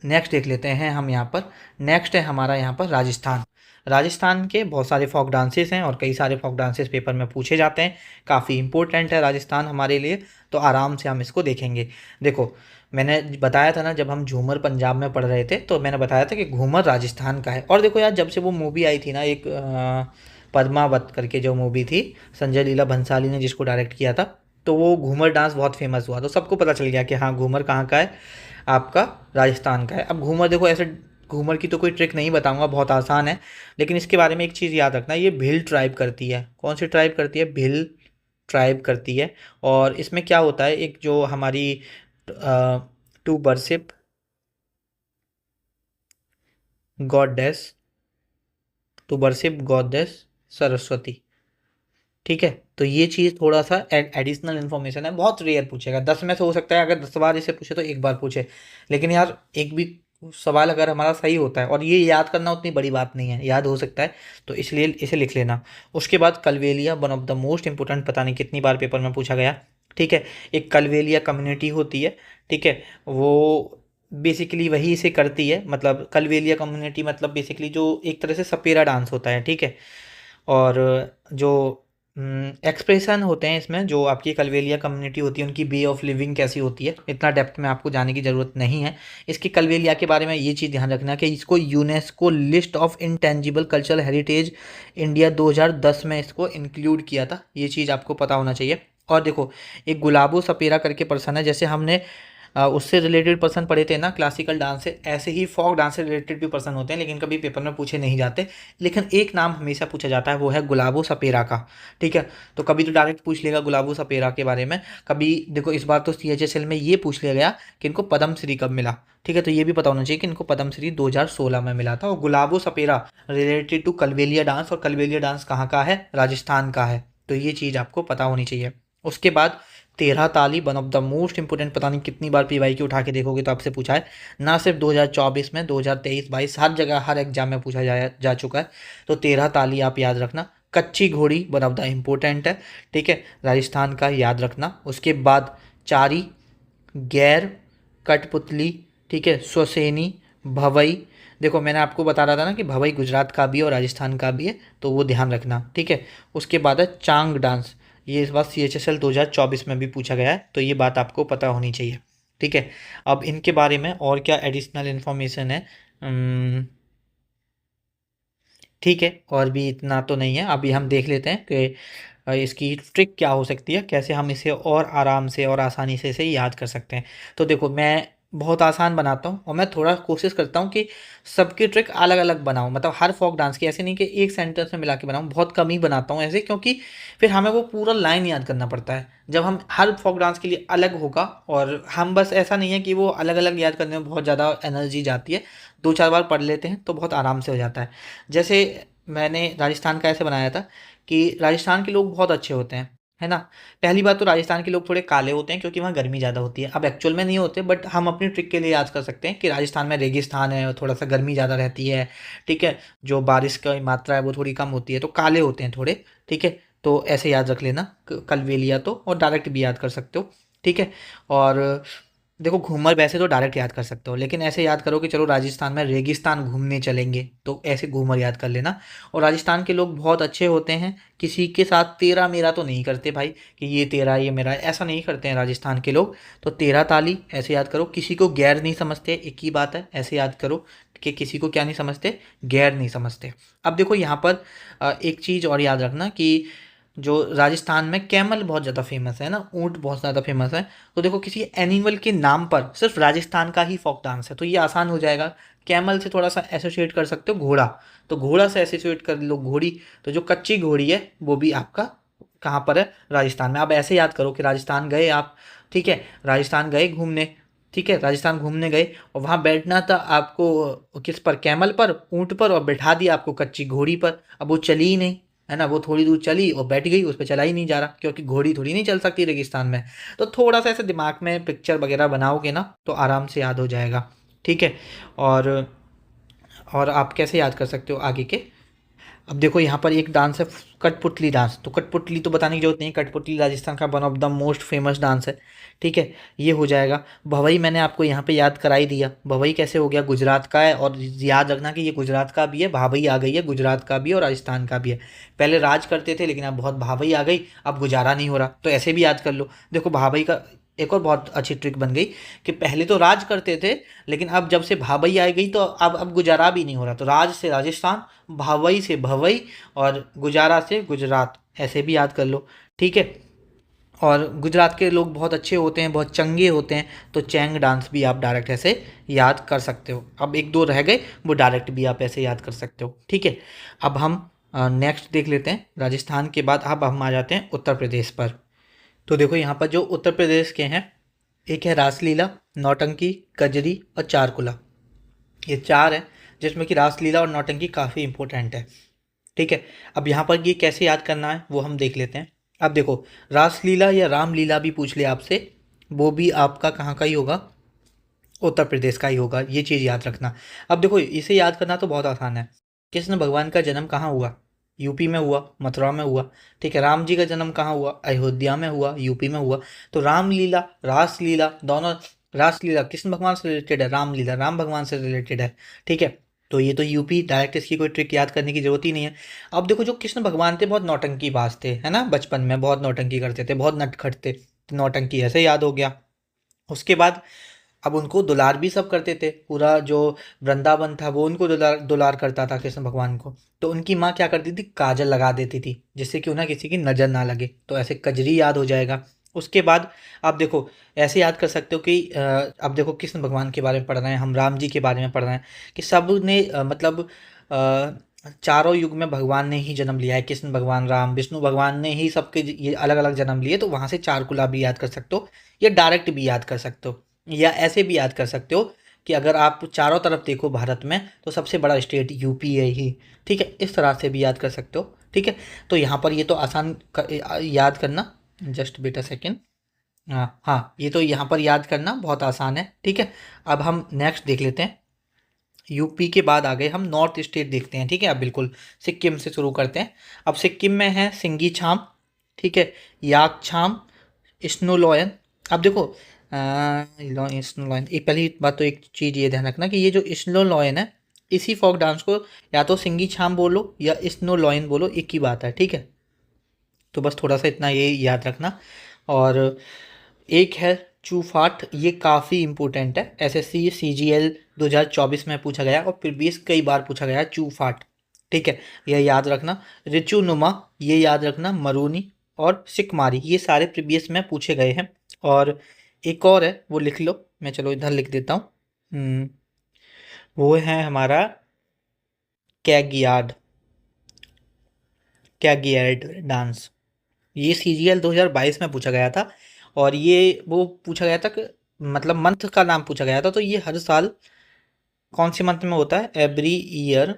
नेक्स्ट देख लेते हैं हम यहाँ पर। नेक्स्ट है हमारा यहाँ पर राजस्थान। राजस्थान के बहुत सारे फोक डांसेस हैं और कई सारे फोक डांसेस पेपर में पूछे जाते हैं, काफ़ी इंपॉर्टेंट है राजस्थान हमारे लिए, तो आराम से हम इसको देखेंगे। देखो, मैंने बताया था ना जब हम झूमर पंजाब में पढ़ रहे थे, तो मैंने बताया था कि घूमर राजस्थान का है। और देखो यार, जब से वो मूवी आई थी ना, एक पद्मावत करके जो मूवी थी, संजय लीला भंसाली ने जिसको डायरेक्ट किया था, तो वो घूमर डांस बहुत फेमस हुआ, तो सबको पता चल गया कि हाँ घूमर कहाँ का है, आपका राजस्थान का है। अब घूमर देखो, ऐसे घूमर की तो कोई ट्रिक नहीं बताऊंगा, बहुत आसान है, लेकिन इसके बारे में एक चीज़ याद रखना, ये भिल ट्राइब करती है। कौन सी ट्राइब करती है, भिल ट्राइब करती है। और इसमें क्या होता है, एक जो हमारी to worship goddess, to worship goddess Saraswati, ठीक है। तो ये चीज़ थोड़ा सा एडिशनल इन्फॉर्मेशन है, बहुत रेयर पूछेगा, 10 में से हो सकता है अगर 10 बार इसे पूछे तो एक बार पूछे, लेकिन यार एक भी सवाल अगर हमारा सही होता है, और ये याद करना उतनी बड़ी बात नहीं है, याद हो सकता है, तो इसलिए इसे लिख लेना। उसके बाद Kalbelia, one of the most important, पता नहीं कितनी बार पेपर में पूछा गया, ठीक है। एक कलवेलिया कम्युनिटी होती है, ठीक है, वो बेसिकली वही इसे करती है, मतलब कलवेलिया कम्युनिटी मतलब बेसिकली जो एक तरह से सपेरा डांस होता है, ठीक है। और जो एक्सप्रेशन होते हैं इसमें, जो आपकी कलवेलिया कम्युनिटी होती है उनकी वे ऑफ लिविंग कैसी होती है, इतना डेप्थ में आपको जाने की ज़रूरत नहीं है। इसकी कलवेलिया के बारे में ये चीज़ ध्यान रखना कि इसको UNESCO list of intangible cultural heritage India 2010 में इसको इंक्लूड किया था, ये चीज़ आपको पता होना चाहिए। और देखो, एक गुलाबो सपेरा करके पर्सन है, जैसे हमने उससे रिलेटेड पर्सन पढ़े थे ना क्लासिकल डांस से, ऐसे ही फोक डांस से रिलेटेड भी पर्सन होते हैं, लेकिन कभी पेपर में पूछे नहीं जाते। लेकिन एक नाम हमेशा पूछा जाता है, वो है गुलाबो सपेरा का, ठीक है। तो कभी तो डायरेक्ट पूछ लेगा गुलाबो सपेरा के बारे में, कभी देखो इस बार तो CHSL में ये पूछ लिया गया कि इनको पद्म श्री कब मिला, ठीक है। तो ये भी पता होना चाहिए कि इनको पद्म श्री 2016 में मिला था। और Gulabo Sapera related to कलवेलिया dance, और कलवेलिया डांस कहाँ का है, राजस्थान का है, तो ये चीज़ आपको पता होनी चाहिए। उसके बाद 13 ताली, one of the most important, पता नहीं कितनी बार PY उठा के देखोगे तो आपसे पूछा है, ना सिर्फ 2024 में, 2023-22 हर जगह हर एग्जाम में पूछा जा चुका है। तो 13 ताली आप याद रखना। कच्ची घोड़ी, वन ऑफ द इम्पोर्टेंट है, ठीक है, राजस्थान का, याद रखना। उसके बाद चारी, गैर, कठपुतली, ठीक है, स्वसेनी, भवई। देखो मैंने आपको बता रहा था ना कि भवई गुजरात का भी है और राजस्थान का भी है, तो वो ध्यान रखना, ठीक है। उसके बाद है चांग डांस, ये इस बार CHSL 2024 में भी पूछा गया है, तो ये बात आपको पता होनी चाहिए, ठीक है। अब इनके बारे में और क्या एडिशनल इन्फॉर्मेशन है, ठीक है, और भी इतना तो नहीं है। अभी हम देख लेते हैं कि इसकी ट्रिक क्या हो सकती है, कैसे हम इसे और आराम से और आसानी से इसे याद कर सकते हैं। तो देखो, मैं बहुत आसान बनाता हूँ और मैं थोड़ा कोशिश करता हूँ कि सबकी ट्रिक अलग अलग बनाऊँ, मतलब हर फोक डांस की ऐसे नहीं कि एक सेंटेंस में मिला के बनाऊँ, बहुत कम ही बनाता हूँ ऐसे, क्योंकि फिर हमें वो पूरा लाइन याद करना पड़ता है जब हम हर फोक डांस के लिए अलग होगा। और हम बस ऐसा नहीं है कि वो अलग अलग याद करने में बहुत ज़्यादा एनर्जी जाती है, दो चार बार पढ़ लेते हैं तो बहुत आराम से हो जाता है। जैसे मैंने राजस्थान का ऐसे बनाया था कि राजस्थान के लोग बहुत अच्छे होते हैं, है ना। पहली बात तो राजस्थान के लोग थोड़े काले होते हैं क्योंकि वहाँ गर्मी ज़्यादा होती है। अब एक्चुअल में नहीं होते, बट हम अपनी ट्रिक के लिए याद कर सकते हैं कि राजस्थान में रेगिस्तान है और थोड़ा सा गर्मी ज़्यादा रहती है, ठीक है। जो बारिश की मात्रा है वो थोड़ी कम होती है, तो काले होते हैं थोड़े, ठीक है। तो ऐसे याद रख लेना, कलवेलिया तो, और डायरेक्ट भी याद कर सकते हो, ठीक है। और देखो घूमर वैसे तो डायरेक्ट याद कर सकते हो, लेकिन ऐसे याद करो कि चलो राजस्थान में रेगिस्तान घूमने चलेंगे, तो ऐसे घूमर याद कर लेना। और राजस्थान के लोग बहुत अच्छे होते हैं, किसी के साथ तेरा मेरा तो नहीं करते भाई, कि ये तेरा ये मेरा, ऐसा नहीं करते हैं राजस्थान के लोग। तो तेरा ताली ऐसे याद करो, किसी को गैर नहीं समझते, एक ही बात है, ऐसे याद करो कि किसी को क्या नहीं समझते, गैर नहीं समझते। अब देखो यहाँ पर एक चीज़ और याद रखना कि जो राजस्थान में कैमल बहुत ज़्यादा फेमस है ना, ऊँट बहुत ज़्यादा फेमस है। तो देखो किसी एनिमल के नाम पर सिर्फ राजस्थान का ही फोक डांस है, तो ये आसान हो जाएगा। कैमल से थोड़ा सा एसोसिएट कर सकते हो घोड़ा, तो घोड़ा से एसोसिएट कर लो घोड़ी। तो जो कच्ची घोड़ी है वो भी आपका कहाँ पर है, राजस्थान में। आप ऐसे याद करो कि राजस्थान गए आप, ठीक है, राजस्थान गए घूमने, ठीक है, राजस्थान घूमने गए और वहाँ बैठना था आपको किस पर, कैमल पर, ऊँट पर, और बैठा दिया आपको कच्ची घोड़ी पर। अब वो चली ही नहीं, है ना, वो थोड़ी दूर चली और बैठ गई, उस पर चला ही नहीं जा रहा, क्योंकि घोड़ी थोड़ी नहीं चल सकती रेगिस्तान में। तो थोड़ा सा ऐसे दिमाग में पिक्चर वगैरह बनाओगे ना तो आराम से याद हो जाएगा, ठीक है। और और आप कैसे याद कर सकते हो आगे के। अब देखो यहाँ पर एक डांस है कठपुतली डांस, तो कठपुतली तो बताने की जरूरत नहीं, कठपुतली राजस्थान का one of the most famous dance है, ठीक है। ये हो जाएगा। भवई मैंने आपको यहाँ पे याद करा ही दिया, भवई कैसे हो गया, गुजरात का है, और याद रखना कि ये गुजरात का भी है, भाभई आ गई है, गुजरात का भी है और राजस्थान का भी है। पहले राज करते थे लेकिन अब बहुत भाभई आ गई, अब गुजारा नहीं हो रहा, तो ऐसे भी याद कर लो। देखो भाभई का एक और बहुत अच्छी ट्रिक बन गई कि पहले तो राज करते थे, लेकिन अब जब से भाभई आ गई तो अब गुजारा भी नहीं हो रहा, तो राज से राजस्थान, भावई से भवई, और गुजारा से गुजरात, ऐसे भी याद कर लो, ठीक है। और गुजरात के लोग बहुत अच्छे होते हैं, बहुत चंगे होते हैं, तो चैंग डांस भी आप डायरेक्ट ऐसे याद कर सकते हो। अब एक दो रह गए, वो डायरेक्ट भी आप ऐसे याद कर सकते हो, ठीक है। अब हम नेक्स्ट देख लेते हैं, राजस्थान के बाद अब हम आ जाते हैं उत्तर प्रदेश पर। तो देखो यहाँ पर जो उत्तर प्रदेश के हैं, एक है रासलीला, नौटंकी, कजरी और चारकुला, ये चार हैं, जिसमें कि रासलीला और नौटंकी काफ़ी इंपॉर्टेंट है, ठीक है। अब यहाँ पर ये कैसे याद करना है वो हम देख लेते हैं। अब देखो रासलीला या रामलीला भी पूछ ले आपसे, वो भी आपका कहाँ का ही होगा, उत्तर प्रदेश का ही होगा, ये चीज़ याद रखना। अब देखो इसे याद करना तो बहुत आसान है। कृष्ण भगवान का जन्म कहाँ हुआ, यूपी में हुआ, मथुरा में हुआ, ठीक है। राम जी का जन्म कहाँ हुआ, अयोध्या में हुआ, यूपी में हुआ। तो रामलीला रासलीला दोनों, रासलीला कृष्ण भगवान से रिलेटेड है, रामलीला राम भगवान से रिलेटेड है, ठीक है। तो ये तो यूपी डायरेक्ट, इसकी कोई ट्रिक याद करने की जरूरत ही नहीं है। अब देखो जो कृष्ण भगवान थे बहुत नौटंकी बाज थे, है ना, बचपन में बहुत नौटंकी करते थे, बहुत नटखट थे, तो नौटंकी ऐसे याद हो गया। उसके बाद अब उनको दुलार भी सब करते थे, पूरा जो वृंदावन था वो उनको दुलार दुलार करता था कृष्ण भगवान को। तो उनकी माँ क्या करती थी, काजल लगा देती थी, जिससे कि उन्हें किसी की नज़र ना लगे, तो ऐसे कजरी याद हो जाएगा। उसके बाद आप देखो ऐसे याद कर सकते हो कि अब देखो कृष्ण भगवान के बारे में पढ़ रहे हैं हम, राम जी के बारे में पढ़ रहे हैं, कि सब ने मतलब चारों युग में भगवान ने ही जन्म लिया है, कृष्ण भगवान, राम, विष्णु भगवान ने ही सबके ये अलग अलग जन्म लिए, तो वहाँ से चारकुला भी याद कर सकते हो, या डायरेक्ट भी याद कर सकते हो, या ऐसे भी याद कर सकते हो कि अगर आप चारों तरफ देखो भारत में तो सबसे बड़ा स्टेट यूपी है ही, ठीक है, इस तरह से भी याद कर सकते हो, ठीक है। तो यहाँ पर ये तो आसान याद करना, जस्ट वेट अ सेकेंड, हाँ हाँ, ये तो यहाँ पर याद करना बहुत आसान है, ठीक है। अब हम नेक्स्ट देख लेते हैं, यूपी के बाद आ गए हम नॉर्थ स्टेट देखते हैं, ठीक है। अब बिल्कुल सिक्किम से शुरू करते हैं। अब सिक्किम में है सिंगी छाम, ठीक है, याक छाम, स्नो लॉयन। अब देखो स्नो लॉयन, एक पहली बात तो एक चीज़ ये ध्यान रखना कि ये जो स्नो लॉयन है, इसी फोक डांस को या तो सिंगी छाम बोलो या स्नो लॉयन बोलो, एक ही बात है, ठीक है। तो बस थोड़ा सा इतना ये याद रखना। और एक है चूफाट, ये काफ़ी इंपॉर्टेंट है, एसएससी सीजीएल 2024 में पूछा गया और प्रीवियस कई बार पूछा गया है चूफाट, ठीक है, यह याद रखना। रिचू नुमा, ये याद रखना, मरूनी और सिकमारी, ये सारे प्रीवियस में पूछे गए हैं। और एक और है वो लिख लो, मैं चलो इधर लिख देता हूँ। वो है हमारा कैगियार्ड, कैगियार्ड डांस। ये सीजीएल 2022 में पूछा गया था, और ये वो पूछा गया था कि मतलब मंथ का नाम पूछा गया था। तो ये हर साल कौन सी मंथ में होता है? एवरी ईयर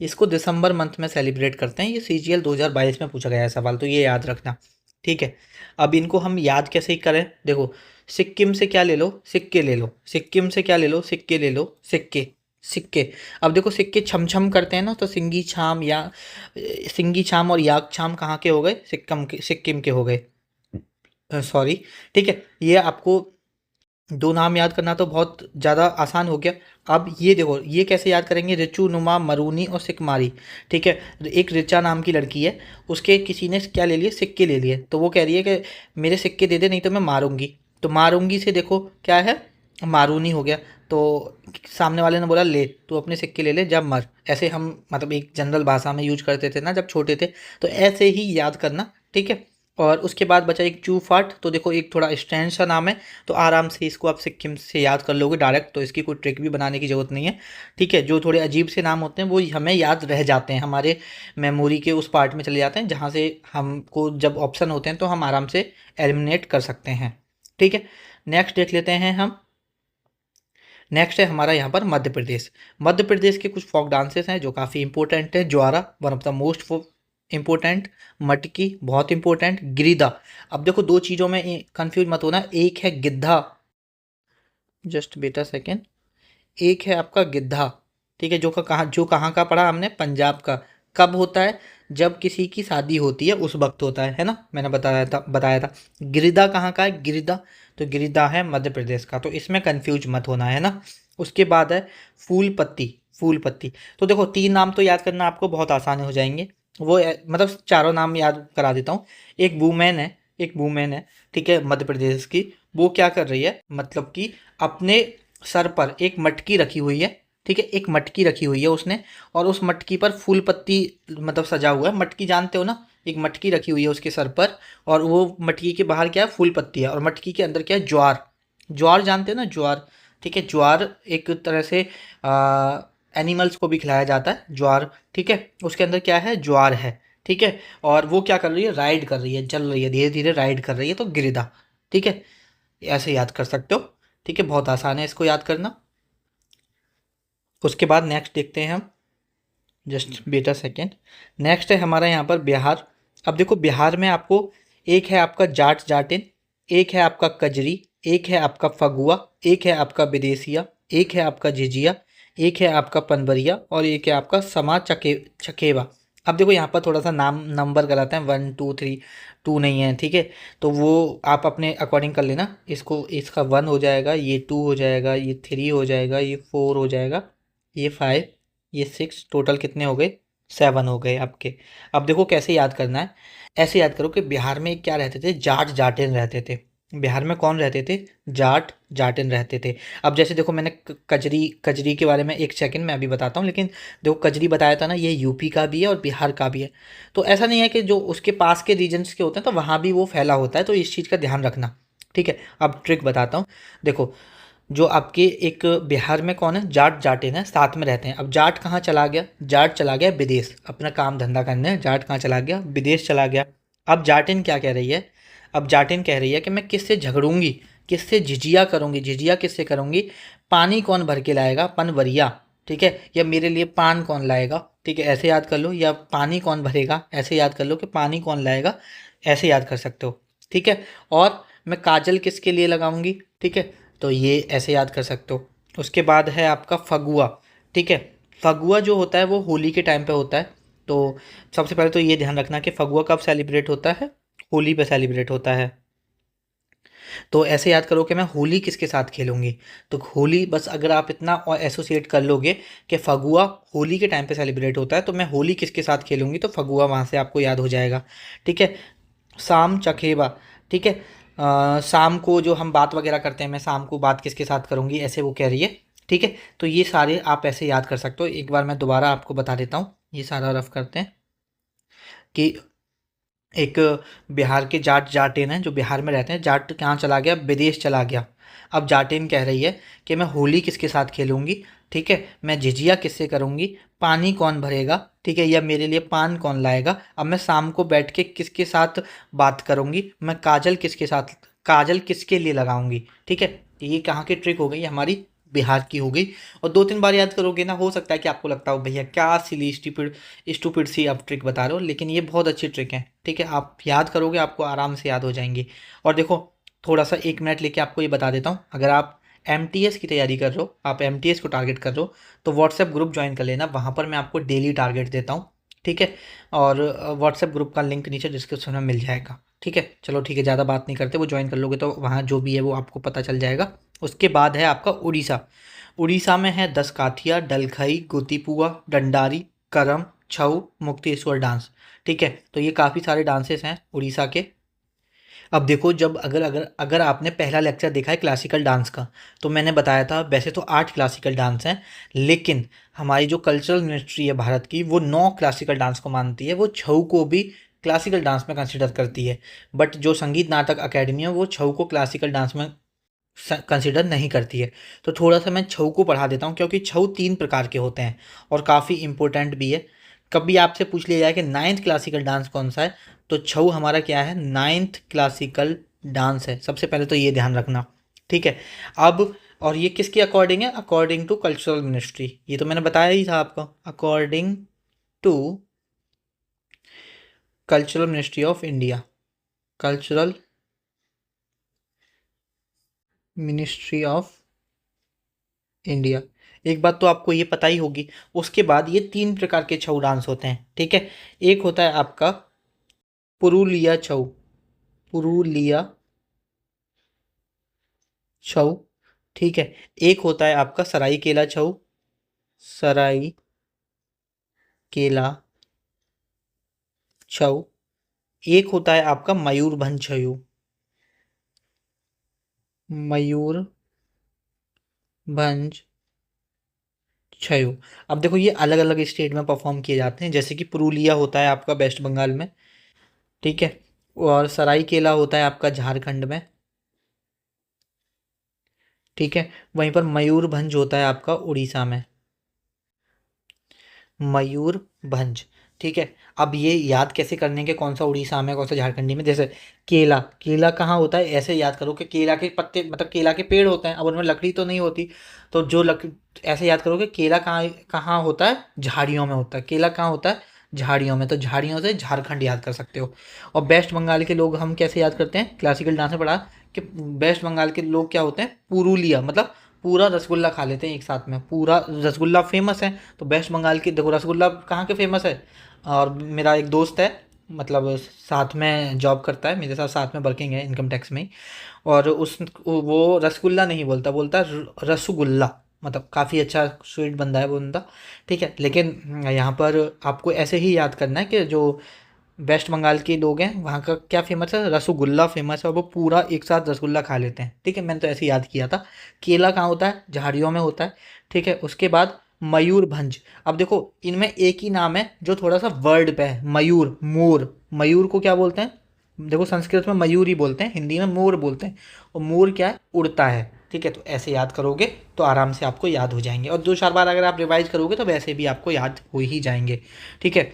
इसको दिसंबर मंथ में सेलिब्रेट करते हैं। ये सीजीएल 2022 में पूछा गया है सवाल, तो ये याद रखना। ठीक है, अब इनको हम याद कैसे करें? देखो, सिक्किम से क्या ले लो? सिक्के ले लो। सिक्किम से क्या ले लो? सिक्के ले लो। सिक्के, सिक्के। अब देखो, सिक्के छम छम करते हैं ना, तो सिंगी छाम या सिंगी छाम और याक छाम कहाँ के हो गए? सिक्किम के हो गए। सॉरी। ठीक है, ये आपको दो नाम याद करना तो बहुत ज़्यादा आसान हो गया। अब ये देखो, ये कैसे याद करेंगे? रिचू, नुमा, मरूनी और सिकमारी। ठीक है, एक रिचा नाम की लड़की है, उसके किसी ने क्या ले लिए? सिक्के ले लिए। तो वो कह रही है कि मेरे सिक्के दे दे, नहीं तो मैं मारूंगी। तो मारूंगी से देखो क्या है? मारूनी हो गया। तो सामने वाले ने बोला ले, तू अपने सिक्के ले ले, जब मर। ऐसे हम मतलब एक जनरल भाषा में यूज करते थे ना जब छोटे थे, तो ऐसे ही याद करना। ठीक है, और उसके बाद बचा एक चूफाट। तो देखो, एक थोड़ा स्टैंड सा नाम है, तो आराम से इसको आप सिक्किम से याद कर लोगे डायरेक्ट, तो इसकी कोई ट्रिक भी बनाने की ज़रूरत नहीं है। ठीक है, जो थोड़े अजीब से नाम होते हैं वो हमें याद रह जाते हैं, हमारे मेमोरी के उस पार्ट में चले जाते हैं जहाँ से हमको जब ऑप्शन होते हैं तो हम आराम से एलिमिनेट कर सकते हैं। ठीक है, नेक्स्ट देख लेते हैं हम। नेक्स्ट है हमारा यहाँ पर मध्य प्रदेश। मध्य प्रदेश के कुछ फोक डांसेस हैं जो काफ़ी इंपॉर्टेंट है। Jawara, one of the most important. Matki, बहुत इंपॉर्टेंट। गिरिदा। अब देखो, दो चीज़ों में कंफ्यूज मत होना। एक है गिद्धा, जस्ट बेटा सेकेंड। एक है आपका गिद्धा। ठीक है, जो कहाँ का पढ़ा हमने? पंजाब का। कब होता है? जब किसी की शादी होती है उस वक्त होता है ना? मैंने बताया था। गिरिदा कहाँ का है? गिरिदा, तो गिरिदा है मध्य प्रदेश का, तो इसमें कंफ्यूज मत होना है ना। उसके बाद है फूल पत्ती। फूल पत्ती, तो देखो तीन नाम तो याद करना आपको बहुत आसान हो जाएंगे। वो मतलब चारों नाम याद करा देता हूँ। एक वूमेन है, एक वूमेन है, ठीक है, मध्य प्रदेश की। वो क्या कर रही है? मतलब कि अपने सर पर एक मटकी रखी हुई है। ठीक है, एक मटकी रखी हुई है उसने, और उस मटकी पर फूल पत्ती मतलब सजा हुआ है। मटकी जानते हो ना? एक मटकी रखी हुई है उसके सर पर, और वो मटकी के बाहर क्या है? फूल पत्ती है, और मटकी के अंदर क्या है? ज्वार। ज्वार जानते हो ना? ज्वार। ठीक है, ज्वार एक तरह से एनिमल्स को भी खिलाया जाता है ज्वार। ठीक है, उसके अंदर क्या है? ज्वार है। ठीक है, और वो क्या कर रही है? राइड कर रही है, चल रही है, धीरे धीरे राइड कर रही है, तो गिरिदा। ठीक है, ऐसे याद कर सकते हो। ठीक है, बहुत आसान है इसको याद करना। उसके बाद नेक्स्ट देखते हैं हम, जस्ट बेटा सेकेंड। नेक्स्ट है हमारा यहाँ पर बिहार। अब देखो, बिहार में आपको एक है आपका जाट जाटिन, एक है आपका कजरी, एक है आपका फगुआ, एक है आपका विदेसिया, एक है आपका झिझिया, एक है आपका पनबरिया, और एक है आपका समा चकेवा। अब देखो, यहाँ पर थोड़ा सा नाम नंबर गलत है, 1 2 3, 2 नहीं है। ठीक है, तो वो आप अपने अकॉर्डिंग कर लेना इसको। इसका 1 हो जाएगा, ये 2 हो जाएगा, ये 3 हो जाएगा, ये 4 हो जाएगा, ये 5, ये 6, टोटल कितने हो गए? 7 हो गए आपके। अब देखो कैसे याद करना है। ऐसे याद करो कि बिहार में क्या रहते थे? जाट जाटिन रहते थे। बिहार में कौन रहते थे? जाट जाटिन रहते थे। अब जैसे देखो, मैंने कजरी कजरी के बारे में एक सेकंड में अभी बताता हूँ, लेकिन देखो कजरी बताया था ना, ये यूपी का भी है और बिहार का भी है। तो ऐसा नहीं है कि जो उसके पास के रीजन्स के होते हैं तो वहाँ भी वो फैला होता है, तो इस चीज़ का ध्यान रखना। ठीक है, अब ट्रिक बताता हूँ। देखो, जो आपके एक बिहार में कौन है? जाट जाटिन है, साथ में रहते हैं। अब जाट कहाँ चला गया? जाट चला गया विदेश, अपना काम धंधा करने। जाट कहाँ चला गया? विदेश चला गया। अब जाटिन क्या कह रही है? अब जाटिन कह रही है कि मैं किससे झगड़ूंगी, किससे झिझिया करूंगी। झिझिया किससे करूंगी? पानी कौन भर के लाएगा? पनवरिया। ठीक है, या मेरे लिए पान कौन लाएगा? ठीक है, ऐसे याद कर लो। या पानी कौन भरेगा, ऐसे याद कर लो कि पानी कौन लाएगा, ऐसे याद कर सकते हो। ठीक है, और मैं काजल किसके लिए लगाऊंगी? ठीक है, तो ये ऐसे याद कर सकते हो। उसके बाद है आपका फगुआ। ठीक है, फगुआ जो होता है वो होली के टाइम पे होता है। तो सबसे पहले तो ये ध्यान रखना कि फगुआ कब सेलिब्रेट होता है? होली पे सेलिब्रेट होता है। तो ऐसे याद करो कि मैं होली किसके साथ खेलूंगी। तो होली, बस अगर आप इतना और एसोसिएट कर लोगे कि फगुआ होली के टाइम पे सेलिब्रेट होता है, तो मैं होली किसके साथ खेलूंगी, तो फगुआ वहाँ से आपको याद हो जाएगा। ठीक है, शाम चकेबा। ठीक है, शाम को जो हम बात वगैरह करते हैं, मैं शाम को बात किसके साथ करूँगी, ऐसे वो कह रही है। ठीक है, तो ये सारे आप ऐसे याद कर सकते हो। एक बार मैं दोबारा आपको बता देता हूँ, ये सारा रफ करते हैं कि एक बिहार के जाट जाटिन हैं जो बिहार में रहते हैं। जाट कहाँ चला गया? विदेश चला गया। अब जाटेन कह रही है कि मैं होली किसके साथ खेलूंगी, ठीक है, मैं झिझिया किससे करूंगी, पानी कौन भरेगा, ठीक है, या मेरे लिए पान कौन लाएगा, अब मैं शाम को बैठ के किसके साथ बात करूंगी, मैं काजल किसके लिए लगाऊंगी, ठीक है। ये कहाँ की ट्रिक हो गई, हमारी बिहार की हो गई। और 2-3 बार याद करोगे ना, हो सकता है कि आपको लगता हो भैया क्या सिली स्टूपिड स्टूपिड सी आप ट्रिक बता रहे हो, लेकिन ये बहुत अच्छी ट्रिक है, ठीक है। आप याद करोगे आपको आराम से याद हो जाएंगी। और देखो, थोड़ा सा 1 मिनट लेके आपको ये बता देता हूँ, अगर आप एमटीएस की तैयारी कर रहे हो, आप एमटीएस को टारगेट कर रहे हो, तो व्हाट्सएप ग्रुप ज्वाइन कर लेना, वहाँ पर मैं आपको डेली टारगेट देता हूँ, ठीक है। और व्हाट्सएप ग्रुप का लिंक नीचे डिस्क्रिप्शन में मिल जाएगा, ठीक है। चलो ठीक है, ज़्यादा बात नहीं करते, वो ज्वाइन कर लोगे तो वहाँ जो भी है वो आपको पता चल जाएगा। उसके बाद है आपका उड़ीसा। उड़ीसा में है दस काठिया, डलखई, गोतीपुआ, डंडारी, करम, छऊ, मुक्तेश्वर डांस, ठीक है। तो ये काफ़ी सारे डांसेस हैं उड़ीसा के। अब देखो, जब अगर अगर अगर आपने पहला लेक्चर देखा है क्लासिकल डांस का, तो मैंने बताया था वैसे तो 8 क्लासिकल डांस हैं, लेकिन हमारी जो कल्चरल मिनिस्ट्री है भारत की, वो 9 क्लासिकल डांस को मानती है, वो छऊ को भी क्लासिकल डांस में कंसिडर करती है। बट जो संगीत नाटक अकेडमी है वो छऊ को क्लासिकल डांस में कंसिडर नहीं करती है। तो थोड़ा सा मैं छऊ को पढ़ा देता हूँ, क्योंकि छऊ 3 प्रकार के होते हैं और काफ़ी इंपॉर्टेंट भी है। कभी आपसे पूछ लिया जाए कि 9th क्लासिकल डांस कौन सा है, तो छऊ हमारा क्या है, 9th क्लासिकल डांस है। सबसे पहले तो ये ध्यान रखना, ठीक है। अब और ये किसके अकॉर्डिंग है, अकॉर्डिंग टू कल्चरल मिनिस्ट्री, ये तो मैंने बताया ही था आपको, according to cultural ministry of India, cultural ministry of India. एक बात तो आपको ये पता ही होगी। उसके बाद ये 3 प्रकार के छऊ डांस होते हैं, ठीक है। एक होता है आपका पुरुलिया छऊ, पुरुलिया छऊ, ठीक है। एक होता है आपका सराईकेला छऊ, सराईकेला छऊ। एक होता है आपका मयूरभंज छऊ, मयूरभंज छऊ। अब देखो, ये अलग अलग स्टेट में परफॉर्म किए जाते हैं, जैसे कि पुरुलिया होता है आपका वेस्ट बंगाल में, ठीक है, और सराईकेला होता है आपका झारखंड में, ठीक है। वहीं पर मयूरभंज होता है आपका उड़ीसा में, मयूरभंज, ठीक है। अब ये याद कैसे करने के कौन सा उड़ीसा में कौन सा झारखंडी में, जैसे केला, केला कहाँ होता है, ऐसे याद करो कि केला के पत्ते मतलब केला के पेड़ होते हैं, अब उनमें लकड़ी तो नहीं होती, तो जो लक ऐसे याद करो कि केला कहाँ कहाँ होता है, झाड़ियों में होता है, केला कहाँ होता है, झाड़ियों में, तो झाड़ियों से झारखंड याद कर सकते हो। और वेस्ट बंगाल के लोग हम कैसे याद करते हैं, क्लासिकल डांस में पढ़ा कि वेस्ट बंगाल के लोग क्या होते हैं, पुरुलिया मतलब पूरा रसगुल्ला खा लेते हैं एक साथ में, पूरा रसगुल्ला फेमस है। तो वेस्ट बंगाल की देखो रसगुल्ला कहाँ के फेमस है। और मेरा एक दोस्त है, मतलब साथ में जॉब करता है मेरे साथ, साथ में वर्किंग है इनकम टैक्स में ही, और उस वो रसगुल्ला नहीं बोलता, बोलता है रसगुल्ला, मतलब काफ़ी अच्छा स्वीट बंदा है वो बंदा, ठीक है। लेकिन यहाँ पर आपको ऐसे ही याद करना है कि जो वेस्ट बंगाल के लोग हैं वहाँ का क्या फेमस है, रसगुल्ला फेमस है, और वो पूरा एक साथ रसगुल्ला खा लेते हैं, ठीक है। मैंने तो ऐसे याद किया था। केला कहाँ होता है, झाड़ियों में होता है, ठीक है। उसके बाद मयूरभंज। अब देखो, इनमें एक ही नाम है जो थोड़ा सा वर्ड पे है, मयूर, मोर। मयूर को क्या बोलते हैं, देखो संस्कृत में मयूर ही बोलते हैं, हिंदी में मोर बोलते हैं, और मोर क्या है, उड़ता है, ठीक है। तो ऐसे याद करोगे तो आराम से आपको याद हो जाएंगे, और 2-4 बार अगर आप रिवाइज करोगे तो वैसे भी आपको याद हो ही जाएंगे, ठीक है।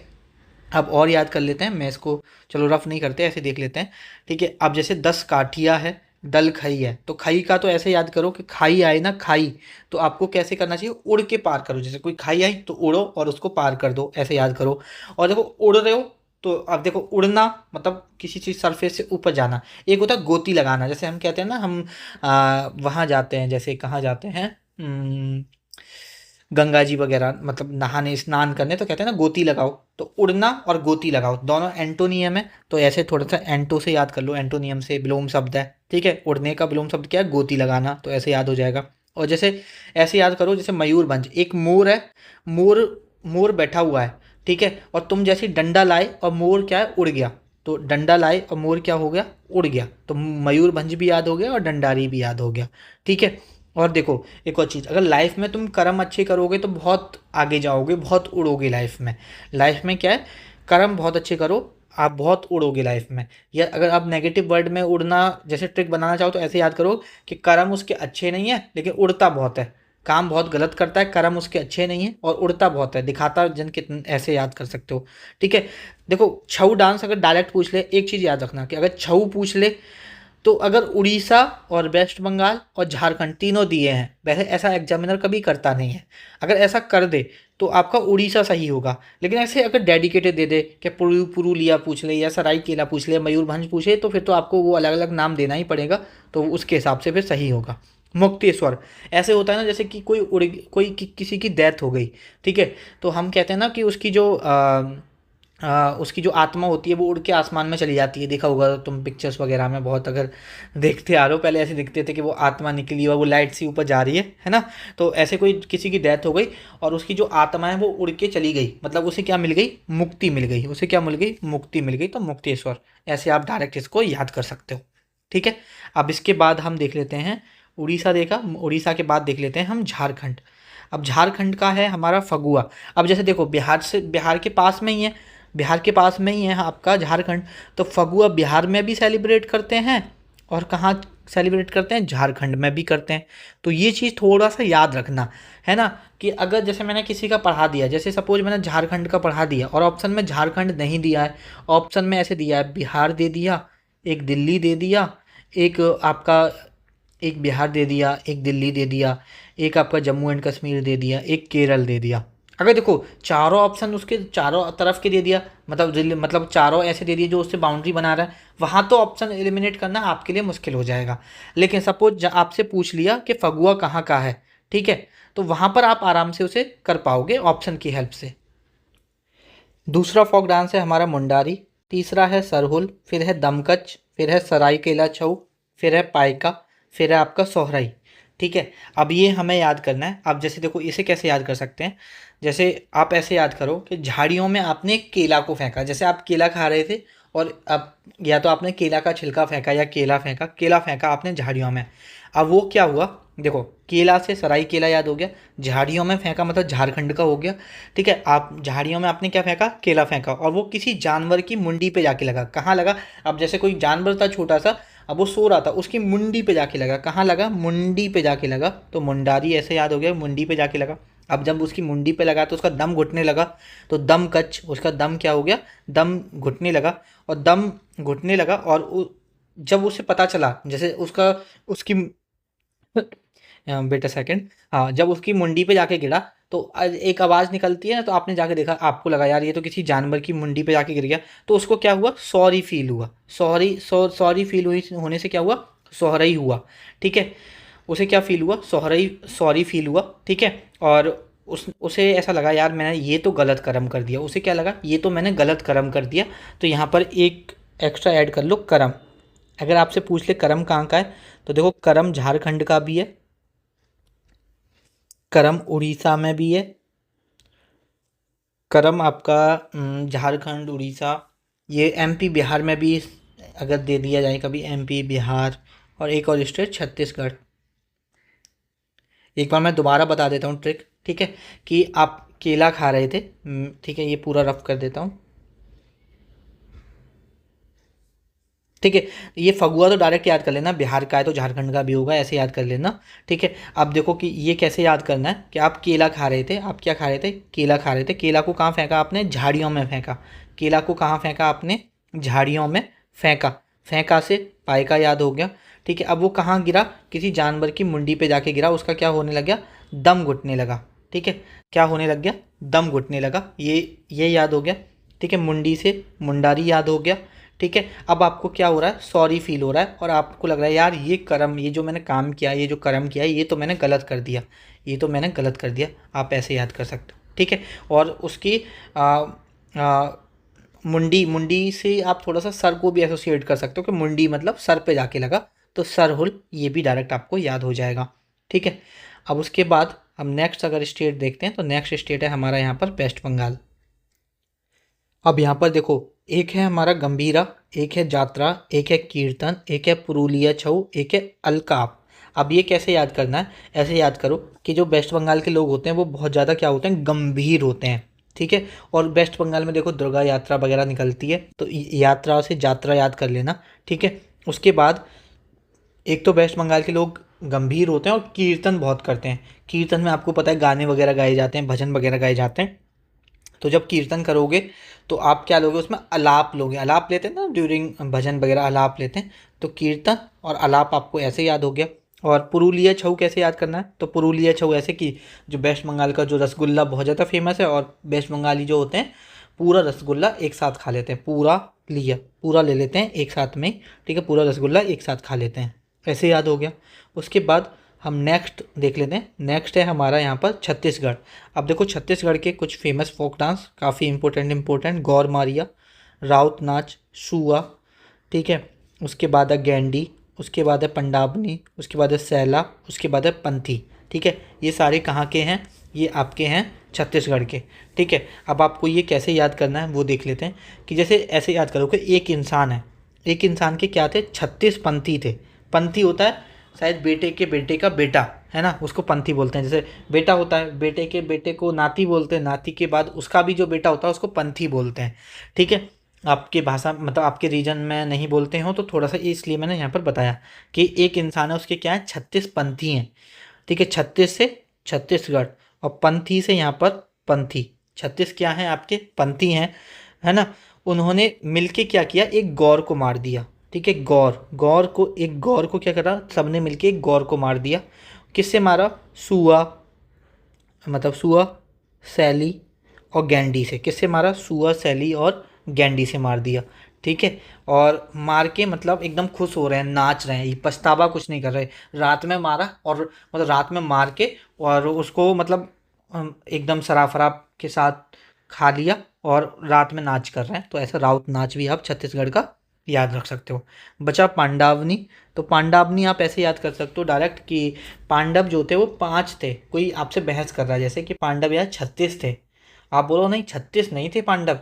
अब और याद कर लेते हैं, मैं इसको चलो रफ नहीं करते, ऐसे देख लेते हैं, ठीक है। अब जैसे 10 काठिया है, दल खई है, तो खई का तो ऐसे याद करो कि खाई आए ना, खाई, तो आपको कैसे करना चाहिए, उड़ के पार करो, जैसे कोई खाई आई तो उड़ो और उसको पार कर दो, ऐसे याद करो। और देखो उड़ रहे हो, तो अब देखो उड़ना मतलब किसी चीज़ सरफेस से ऊपर जाना। एक होता है गोती लगाना, जैसे हम कहते हैं ना, हम वहाँ जाते हैं, जैसे कहाँ जाते हैं, गंगा जी वगैरह, मतलब नहाने स्नान करने, तो कहते हैं ना गोती लगाओ, तो उड़ना और गोती लगाओ दोनों एंटोनियम है, तो ऐसे थोड़ा सा एंटो से याद कर लो, एंटोनियम से विलोम शब्द है, ठीक है। उड़ने का विलोम शब्द क्या है, गोती लगाना, तो ऐसे याद हो जाएगा। और जैसे ऐसे याद करो, जैसे मयूरभंज, एक मोर है, मोर मोर बैठा हुआ है, ठीक है, और तुम जैसे डंडा लाए और मोर क्या है, उड़ गया, तो डंडा लाए और मोर क्या हो गया, उड़ गया, तो मयूरभंज भी याद हो गया और डंडारी भी याद हो गया, ठीक है। और देखो एक और चीज़, अगर लाइफ में तुम कर्म अच्छे करोगे तो बहुत आगे जाओगे, बहुत उड़ोगे लाइफ में। लाइफ में क्या है, कर्म बहुत अच्छे करो, आप बहुत उड़ोगे लाइफ में। या अगर आप नेगेटिव वर्ड में उड़ना जैसे ट्रिक बनाना चाहो तो ऐसे याद करो कि कर्म उसके अच्छे नहीं है लेकिन उड़ता बहुत है, काम बहुत गलत करता है, कर्म उसके अच्छे नहीं है और उड़ता बहुत है, दिखाता जन कितने, ऐसे याद कर सकते हो। ठीक है, देखो छऊ डांस अगर डायरेक्ट पूछ ले, एक चीज़ याद रखना कि अगर छऊ पूछ ले तो अगर उड़ीसा और वेस्ट बंगाल और झारखंड तीनों दिए हैं, वैसे ऐसा एग्जामिनर कभी करता नहीं है, अगर ऐसा कर दे तो आपका उड़ीसा सही होगा। लेकिन ऐसे अगर डेडिकेटेड दे दे कि पुरुलिया पूछ ले या सरायकेला पूछ ले, मयूरभंज पूछे, तो फिर तो आपको वो अलग अलग नाम देना ही पड़ेगा, तो उसके हिसाब से फिर सही होगा। मुक्तेश्वर ऐसे होता है ना, जैसे कि किसी की डेथ हो गई, ठीक है, तो हम कहते हैं ना कि उसकी जो आत्मा होती है वो उड़ के आसमान में चली जाती है। देखा होगा तुम पिक्चर्स वगैरह में बहुत, अगर देखते आ रहे हो, पहले ऐसे दिखते थे कि वो आत्मा निकली और वो लाइट सी ऊपर जा रही है ना। तो ऐसे कोई किसी की डेथ हो गई और उसकी जो आत्मा है वो उड़ के चली गई, मतलब उसे क्या मिल गई, मुक्ति मिल गई, उसे क्या मिल गई, मुक्ति मिल गई, तो मुक्तेश्वर। ऐसे आप डायरेक्ट इसको याद कर सकते हो। ठीक है, अब इसके बाद हम देख लेते हैं उड़ीसा, देखा, उड़ीसा के बाद देख लेते हैं हम झारखंड। अब झारखंड का है हमारा फगुआ। अब जैसे देखो बिहार के पास में ही है, बिहार के पास में ही है आपका झारखंड, तो फगुआ बिहार में भी सेलिब्रेट करते हैं और कहाँ सेलिब्रेट करते हैं, झारखंड में भी करते हैं। तो ये चीज़ थोड़ा सा याद रखना है ना, कि अगर जैसे मैंने किसी का पढ़ा दिया, जैसे सपोज मैंने झारखंड का पढ़ा दिया और ऑप्शन में झारखंड नहीं दिया है, ऑप्शन में ऐसे दिया है बिहार दे दिया, एक दिल्ली दे दिया, एक आपका एक बिहार दे दिया, एक दिल्ली दे दिया, एक आपका जम्मू एंड कश्मीर दे दिया, एक केरल दे दिया। अगर देखो चारों ऑप्शन उसके चारों तरफ के दे दिया, मतलब चारों ऐसे दे दिए जो उससे बाउंड्री बना रहा है, वहाँ तो ऑप्शन एलिमिनेट करना आपके लिए मुश्किल हो जाएगा। लेकिन सपोज आपसे पूछ लिया कि फगुआ कहाँ का है, ठीक है, तो वहाँ पर आप आराम से उसे कर पाओगे ऑप्शन की हेल्प से। दूसरा फोक डांस है हमारा मुंडारी, तीसरा है सरहुल, फिर है दमकच, फिर है सरायकेला छऊ, फिर है पाइका, फिर है आपका सोहराई। ठीक है, अब ये हमें याद करना है। अब जैसे देखो इसे कैसे याद कर सकते हैं, जैसे आप ऐसे याद करो कि झाड़ियों में आपने केला को फेंका, जैसे आप केला खा रहे थे और अब या तो आपने केला का छिलका फेंका या केला फेंका आपने झाड़ियों में। अब वो क्या हुआ, देखो केला से सराई केला याद हो गया, झाड़ियों में फेंका मतलब झारखंड का हो गया। ठीक है, आप झाड़ियों में आपने क्या फेंका, केला फेंका, और वो किसी जानवर की मुंडी पे जाके लगा। कहाँ लगा, अब जैसे कोई जानवर था छोटा सा, अब वो सो रहा था, उसकी मुंडी पे जाके लगा। कहाँ लगा, मुंडी पे जाके लगा, तो मुंडारी ऐसे याद हो गया, मुंडी पे जाके लगा। अब जब उसकी मुंडी पे लगा तो उसका दम घुटने लगा, तो दम कच, उसका दम क्या हो गया, दम घुटने लगा। और दम घुटने लगा और जब उसे पता चला, जैसे उसका उसकी बेटा सेकंड, हाँ, जब उसकी मुंडी पे जाके गिरा तो एक आवाज़ निकलती है ना, तो आपने जाके देखा, आपको लगा यार ये तो किसी जानवर की मुंडी पे जाके गिर गया, तो उसको क्या हुआ, सॉरी फील हुआ, सॉरी फील हुई होने से क्या हुआ, सोहराई हुआ। ठीक है, उसे क्या फील हुआ, सोहराई, सॉरी फील हुआ। ठीक है, और उसे ऐसा लगा यार मैंने ये तो गलत कर्म कर दिया, उसे क्या लगा, ये तो मैंने गलत कर्म कर दिया। तो यहाँ पर एक एक्स्ट्रा ऐड कर लो, कर्म। अगर आपसे पूछ ले कर्म कहाँ का है, तो देखो कर्म झारखंड का भी है, कर्म उड़ीसा में भी है, कर्म आपका झारखंड, उड़ीसा, ये एमपी बिहार में भी अगर दे दिया जाए कभी, एमपी बिहार, और एक और स्टेट छत्तीसगढ़। एक बार मैं दोबारा बता देता हूँ ट्रिक, ठीक है, कि आप केला खा रहे थे, ठीक है, ये पूरा रफ कर देता हूँ। ठीक है, ये फगुआ तो डायरेक्ट याद कर लेना, बिहार का है तो झारखंड का भी होगा, ऐसे याद कर लेना। ठीक है, अब देखो कि ये कैसे याद करना है, कि आप केला खा रहे थे, आप क्या खा रहे थे, केला खा रहे थे, केला को कहाँ फेंका आपने, झाड़ियों में फेंका, केला को कहाँ फेंका आपने, झाड़ियों में फेंका, फेंका से पाई का याद हो गया। ठीक है, अब वो कहाँ गिरा, किसी जानवर की मुंडी पे जाके गिरा, उसका क्या होने लग गया, दम घुटने लगा। ठीक है, क्या होने लग गया, दम घुटने लगा, ये याद हो गया। ठीक है, मुंडी से मुंडारी याद हो गया। ठीक है, अब आपको क्या हो रहा है, सॉरी फील हो रहा है, और आपको लग रहा है यार ये कर्म, ये जो मैंने काम किया, ये जो कर्म किया, ये तो मैंने गलत कर दिया, ये तो मैंने गलत कर दिया। आप ऐसे याद कर सकते हो। ठीक है, और उसकी आ, आ, मुंडी, मुंडी से आप थोड़ा सा सर को भी एसोसिएट कर सकते हो कि मुंडी मतलब सर पे जाके लगा, तो सरहुल, ये भी डायरेक्ट आपको याद हो जाएगा। ठीक है, अब उसके बाद हम नेक्स्ट अगर स्टेट देखते हैं, तो नेक्स्ट स्टेट है हमारा यहाँ पर वेस्ट बंगाल। अब यहाँ पर देखो, एक है हमारा गंभीरा, एक है जात्रा, एक है कीर्तन, एक है पुरुलिया छऊ, एक है अलकाप। अब ये कैसे याद करना है, ऐसे याद करो कि जो वेस्ट बंगाल के लोग होते हैं वो बहुत ज़्यादा क्या होते हैं, गंभीर होते हैं। ठीक है। और वेस्ट बंगाल में देखो दुर्गा यात्रा वगैरह निकलती है, तो यात्रा से यात्रा याद कर लेना, ठीक है। उसके बाद एक तो वेस्ट बंगाल के लोग गंभीर होते हैं और कीर्तन बहुत करते हैं। कीर्तन में आपको पता है गाने वगैरह गाए जाते हैं, भजन वगैरह गाए जाते हैं। तो जब कीर्तन करोगे तो आप क्या लोगे, उसमें अलाप लोगे, अलाप लेते हैं ना ड्यूरिंग भजन वगैरह, अलाप लेते हैं। तो कीर्तन और अलाप आपको ऐसे याद हो गया। और पुरुलिया छऊ कैसे याद करना है, तो पुरुलिया छऊ ऐसे कि जो वेस्ट बंगाल का जो रसगुल्ला बहुत ज़्यादा फेमस है, और वेस्ट बंगाली जो होते हैं पूरा रसगुल्ला एक साथ खा लेते हैं, पूरा ले लेते हैं एक साथ में, ठीक है, पूरा रसगुल्ला एक साथ खा लेते हैं, ऐसे याद हो गया। उसके बाद हम नेक्स्ट देख लेते हैं। नेक्स्ट है हमारा यहाँ पर छत्तीसगढ़। अब देखो छत्तीसगढ़ के कुछ फेमस फोक डांस काफ़ी इंपॉर्टेंट गौर मारिया, राउत नाच, सुआ, ठीक है। उसके बाद है गैंडी, उसके बाद है पंडाबनी, उसके बाद है सैला, उसके बाद है पंथी, ठीक है। ये सारे कहाँ के हैं, ये आपके हैं छत्तीसगढ़ के, ठीक है। अब आपको ये कैसे याद करना है वो देख लेते हैं। कि जैसे ऐसे याद करो कि एक इंसान है, एक इंसान के क्या थे, 36 पंथी थे। पंथी होता है शायद बेटे के बेटे का बेटा, है ना, उसको पंथी बोलते हैं। जैसे बेटा होता है, बेटे के बेटे को नाती बोलते हैं, नाती के बाद उसका भी जो बेटा होता है उसको पंथी बोलते हैं, ठीक है। आपकी भाषा मतलब आपके रीजन में नहीं बोलते हो तो थोड़ा सा इसलिए मैंने यहाँ पर बताया कि एक इंसान है, उसके क्या है 36 पंथी हैं, ठीक है। 36 से छत्तीसगढ़, और पंथी से यहाँ पर पंथी, 36 क्या हैं आपके पंथी हैं, है ना। उन्होंने मिलके क्या किया, एक गौर को मार दिया, ठीक है। एक गौर को क्या करा, सबने मिलके एक गौर को मार दिया। किससे मारा, सुआ, मतलब सुआ, सैली और गैंडी से। किससे मारा, सुआ, सैली और गैंडी से मार दिया, ठीक है। और मार के मतलब एकदम खुश हो रहे हैं, नाच रहे हैं, ये पछतावा कुछ नहीं कर रहे। रात में मारा और मतलब रात में मार के और उसको मतलब एकदम शराब फराब के साथ खा लिया और रात में नाच कर रहे हैं। तो ऐसा राउत नाच भी आप छत्तीसगढ़ का याद रख सकते हो। बचा पांडावनी, तो पांडावनी आप ऐसे याद कर सकते हो डायरेक्ट कि पांडव जो थे वो 5 थे। कोई आपसे बहस कर रहा है जैसे कि पांडव यार 36 थे, आप बोलो नहीं 36 नहीं थे पांडव,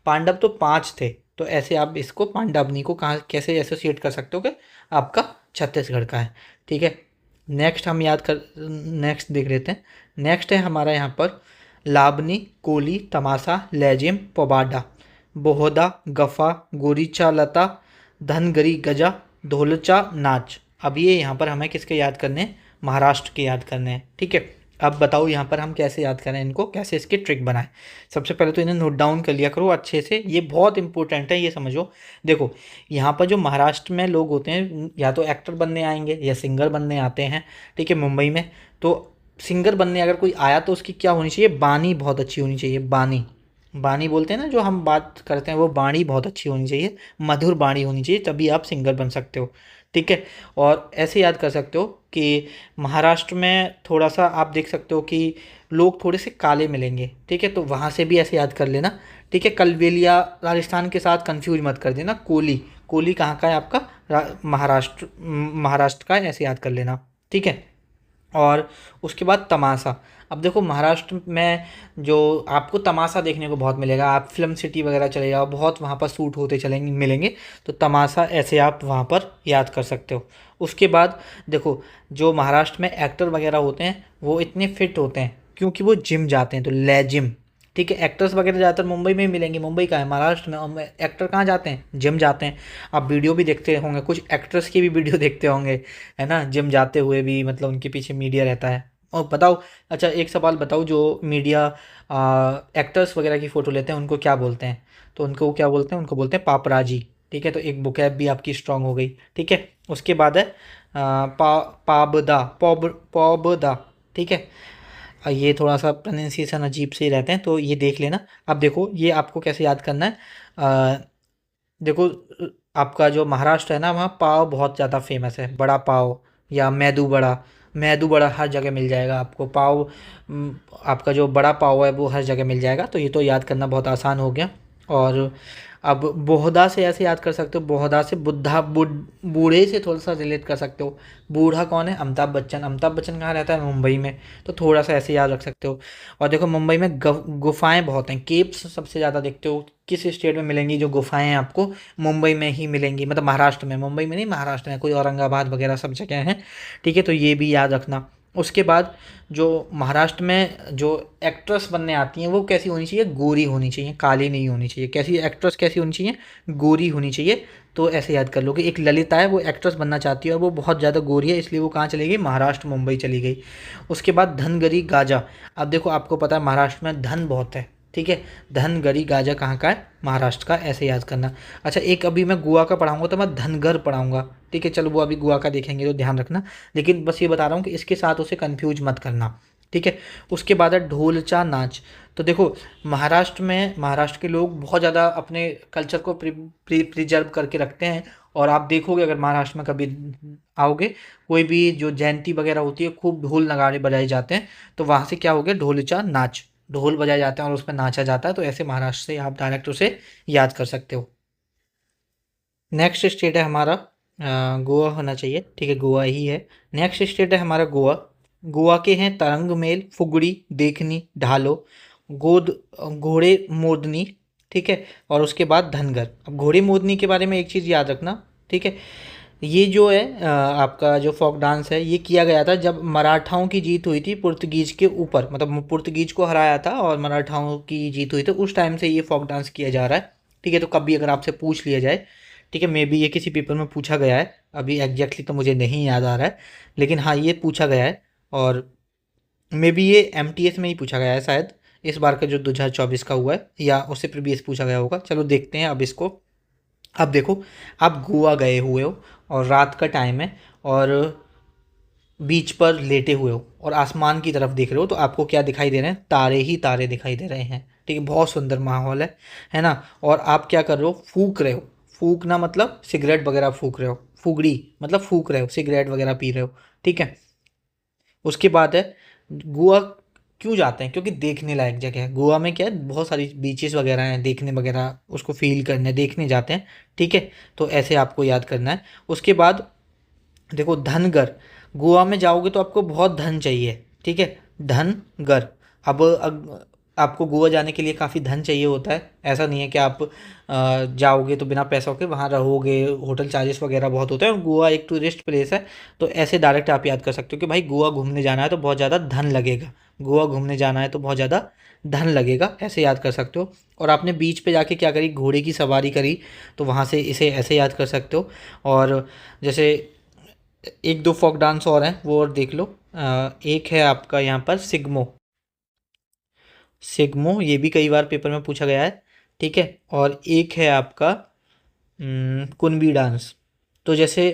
पांडव तो 5 थे। तो ऐसे आप इसको पांडवनी को कहाँ कैसे एसोसिएट कर सकते हो कि आपका छत्तीसगढ़ का है, ठीक है। नेक्स्ट देख लेते हैं। नेक्स्ट है हमारा यहाँ पर लाबनी, कोली, तमाशा, लेजिम, पोबाडा, बोहदा, गफा, गोरीचा लता, धनगरी गजा, ढोलचा नाच। अब ये यहाँ पर हमें किसके याद करने हैं, महाराष्ट्र के याद करने हैं, ठीक है। अब बताओ यहाँ पर हम कैसे याद करें इनको, कैसे इसकी ट्रिक बनाएं। सबसे पहले तो इन्हें नोट डाउन कर लिया करो अच्छे से, ये बहुत इंपॉर्टेंट है, ये समझो। देखो यहाँ पर जो महाराष्ट्र में लोग होते हैं या तो एक्टर बनने आएंगे या सिंगर बनने आते हैं, ठीक है, मुंबई में। तो सिंगर बनने अगर कोई आया तो उसकी क्या होनी चाहिए, बानी बहुत अच्छी होनी चाहिए। बानी, बानी बोलते हैं ना जो हम बात करते हैं, वो बाणी बहुत अच्छी होनी चाहिए, मधुर बाणी होनी चाहिए, तभी आप सिंगर बन सकते हो, ठीक है। और ऐसे याद कर सकते हो कि महाराष्ट्र में थोड़ा सा आप देख सकते हो कि लोग थोड़े से काले मिलेंगे, ठीक है, तो वहाँ से भी ऐसे याद कर लेना, ठीक है। कलबेलिया राजस्थान के साथ कंफ्यूज मत कर देना। कोली, कोली कहाँ का है आपका, महाराष्ट्र का है, ऐसे याद कर लेना, ठीक है। और उसके बाद तमाशा। अब देखो महाराष्ट्र में जो आपको तमाशा देखने को बहुत मिलेगा, आप फिल्म सिटी वगैरह चले जाओ, बहुत वहाँ पर शूट होते चलेंगे मिलेंगे, तो तमाशा ऐसे आप वहाँ पर याद कर सकते हो। उसके बाद देखो जो महाराष्ट्र में एक्टर वगैरह होते हैं वो इतने फिट होते हैं क्योंकि वो जिम जाते हैं, तो लेजिम, ठीक है। एक्टर्स वगैरह ज़्यादातर मुंबई में ही मिलेंगे, मुंबई का है, महाराष्ट्र में, और एक्टर कहाँ जाते हैं, जिम जाते हैं। आप वीडियो भी देखते होंगे, कुछ एक्ट्रेस की भी वीडियो देखते होंगे, है ना, जिम जाते हुए भी, मतलब उनके पीछे मीडिया रहता है। और बताओ, अच्छा एक सवाल बताओ, जो मीडिया एक्टर्स वगैरह की फ़ोटो लेते हैं उनको क्या बोलते हैं, तो उनको क्या बोलते हैं, उनको बोलते हैं पापराजी, ठीक है। तो एक बुकैब भी आपकी स्ट्रांग हो गई, ठीक है। उसके बाद है पाबदा, पौबदा, ठीक है। ये थोड़ा सा प्रोनाउंसिएशन अजीब से ही रहते हैं, तो ये देख लेना। अब देखो ये आपको कैसे याद करना है। देखो आपका जो महाराष्ट्र है ना, वहाँ पाव बहुत ज़्यादा फेमस है, बड़ा पाव या मैदू बड़ा, मैदू बड़ा हर जगह मिल जाएगा आपको। पाव आपका जो बड़ा पाव है वो हर जगह मिल जाएगा, तो ये तो याद करना बहुत आसान हो गया। और अब बोहदा से ऐसे याद कर सकते हो, बोहदा से बूढ़े से थोड़ा सा रिलेट कर सकते हो। बूढ़ा कौन है, अमिताभ बच्चन। अमिताभ बच्चन कहाँ रहता है, मुंबई में, तो थोड़ा सा ऐसे याद रख सकते हो। और देखो मुंबई में गुफाएं बहुत हैं, केव्स सबसे ज़्यादा देखते हो। किस स्टेट में मिलेंगी जो गुफाएं हैं आपको, मुंबई में ही मिलेंगी, मतलब महाराष्ट्र में, मुंबई में नहीं, महाराष्ट्र में, कोई औरंगाबाद वगैरह सब जगह हैं, ठीक है। तो ये भी याद रखना। उसके बाद जो महाराष्ट्र में जो एक्ट्रेस बनने आती हैं वो कैसी होनी चाहिए, गोरी होनी चाहिए, काली नहीं होनी चाहिए। कैसी एक्ट्रेस कैसी होनी चाहिए, गोरी होनी चाहिए। तो ऐसे याद कर लो कि एक ललिता है, वो एक्ट्रेस बनना चाहती है और वो बहुत ज़्यादा गोरी है, इसलिए वो कहाँ चली गई, महाराष्ट्र, मुंबई चली गई। उसके बाद धनगरी गाजा। अब देखो आपको पता है महाराष्ट्र में धन बहुत है, ठीक है। धनगरी गाजा कहाँ का है, महाराष्ट्र का, ऐसे याद करना। अच्छा, एक अभी मैं गोवा का पढ़ाऊंगा तो मैं धनगर पढ़ाऊंगा, ठीक है। चलो वो अभी गोवा का देखेंगे तो ध्यान रखना, लेकिन बस ये बता रहा हूँ कि इसके साथ उसे कंफ्यूज मत करना, ठीक है। उसके बाद है ढोलचा नाच। तो देखो महाराष्ट्र में, महाराष्ट्र के लोग बहुत ज़्यादा अपने कल्चर को प्रिजर्व करके रखते हैं। और आप देखोगे अगर महाराष्ट्र में कभी आओगे, कोई भी जो जयंती वगैरह होती है, खूब ढोल नगाड़े बजाए जाते हैं। तो वहाँ से क्या हो गया, ढोलचा नाच, ढोल बजाए जाते हैं और उस पर नाचा जाता है। तो ऐसे महाराष्ट्र से आप डायरेक्ट उसे याद कर सकते हो। नेक्स्ट स्टेट है हमारा गोवा होना चाहिए, ठीक है, गोवा ही है। नेक्स्ट स्टेट है हमारा गोवा। गोवा के हैं तरंग मेल, फुगड़ी, देखनी, ढालो, गोद, घोड़े मोदनी, ठीक है। और उसके बाद धनगर। अब घोड़े मोदनी के बारे में एक चीज़ याद रखना, ठीक है। ये जो है आपका जो फोक डांस है, ये किया गया था जब मराठाओं की जीत हुई थी पुर्तगीज के ऊपर, मतलब पुर्तगीज को हराया था और मराठाओं की जीत हुई थी, उस टाइम से ये फोक डांस किया जा रहा है, ठीक है। तो कभी अगर आपसे पूछ लिया जाए, ठीक है, मे बी ये किसी पेपर में पूछा गया है, अभी एग्जैक्टली तो मुझे नहीं याद आ रहा है, लेकिन हाँ ये पूछा गया है। और मे बी ये एमटीएस में ही पूछा गया है शायद, इस बार का जो 2024 का हुआ है, या उससे प्रीवियस पूछा गया होगा। चलो देखते हैं अब इसको। अब देखो, आप गोवा गए हुए हो और रात का टाइम है और बीच पर लेटे हुए हो और आसमान की तरफ देख रहे हो, तो आपको क्या दिखाई दे रहे हैं, तारे ही तारे दिखाई दे रहे हैं, ठीक है। बहुत सुंदर माहौल है ना। और आप क्या कर रहे हो, फूक रहे हो। फूकना मतलब सिगरेट वगैरह फूक रहे हो, फुगड़ी मतलब फूक रहे हो, सिगरेट वगैरह पी रहे हो, ठीक है। उसके बाद है गोवा। क्यों जाते हैं, क्योंकि देखने लायक जगह है। गोवा में क्या है, बहुत सारी बीचेस वगैरह हैं, देखने वगैरह, उसको फील करने, देखने जाते हैं, ठीक है। तो ऐसे आपको याद करना है। उसके बाद देखो धनगर। गोवा में जाओगे तो आपको बहुत धन चाहिए, ठीक है, धनगर। आपको गोवा जाने के लिए काफ़ी धन चाहिए होता है। ऐसा नहीं है कि आप जाओगे तो बिना पैसों के वहाँ रहोगे, होटल चार्जेस वगैरह बहुत होते हैं, और गोवा एक टूरिस्ट प्लेस है। तो ऐसे डायरेक्ट आप याद कर सकते हो कि भाई गोवा घूमने जाना है तो बहुत ज़्यादा धन लगेगा, गोवा घूमने जाना है तो बहुत ज़्यादा धन लगेगा, ऐसे याद कर सकते हो। और आपने बीच पे जाके क्या करी, घोड़े की सवारी करी, तो वहाँ से इसे ऐसे याद कर सकते हो। और जैसे एक दो फोक डांस और हैं, वो और देख लो। एक है आपका यहाँ पर सिग्मो। सिग्मो ये भी कई बार पेपर में पूछा गया है, ठीक है। और एक है आपका कुनबी डांस। तो जैसे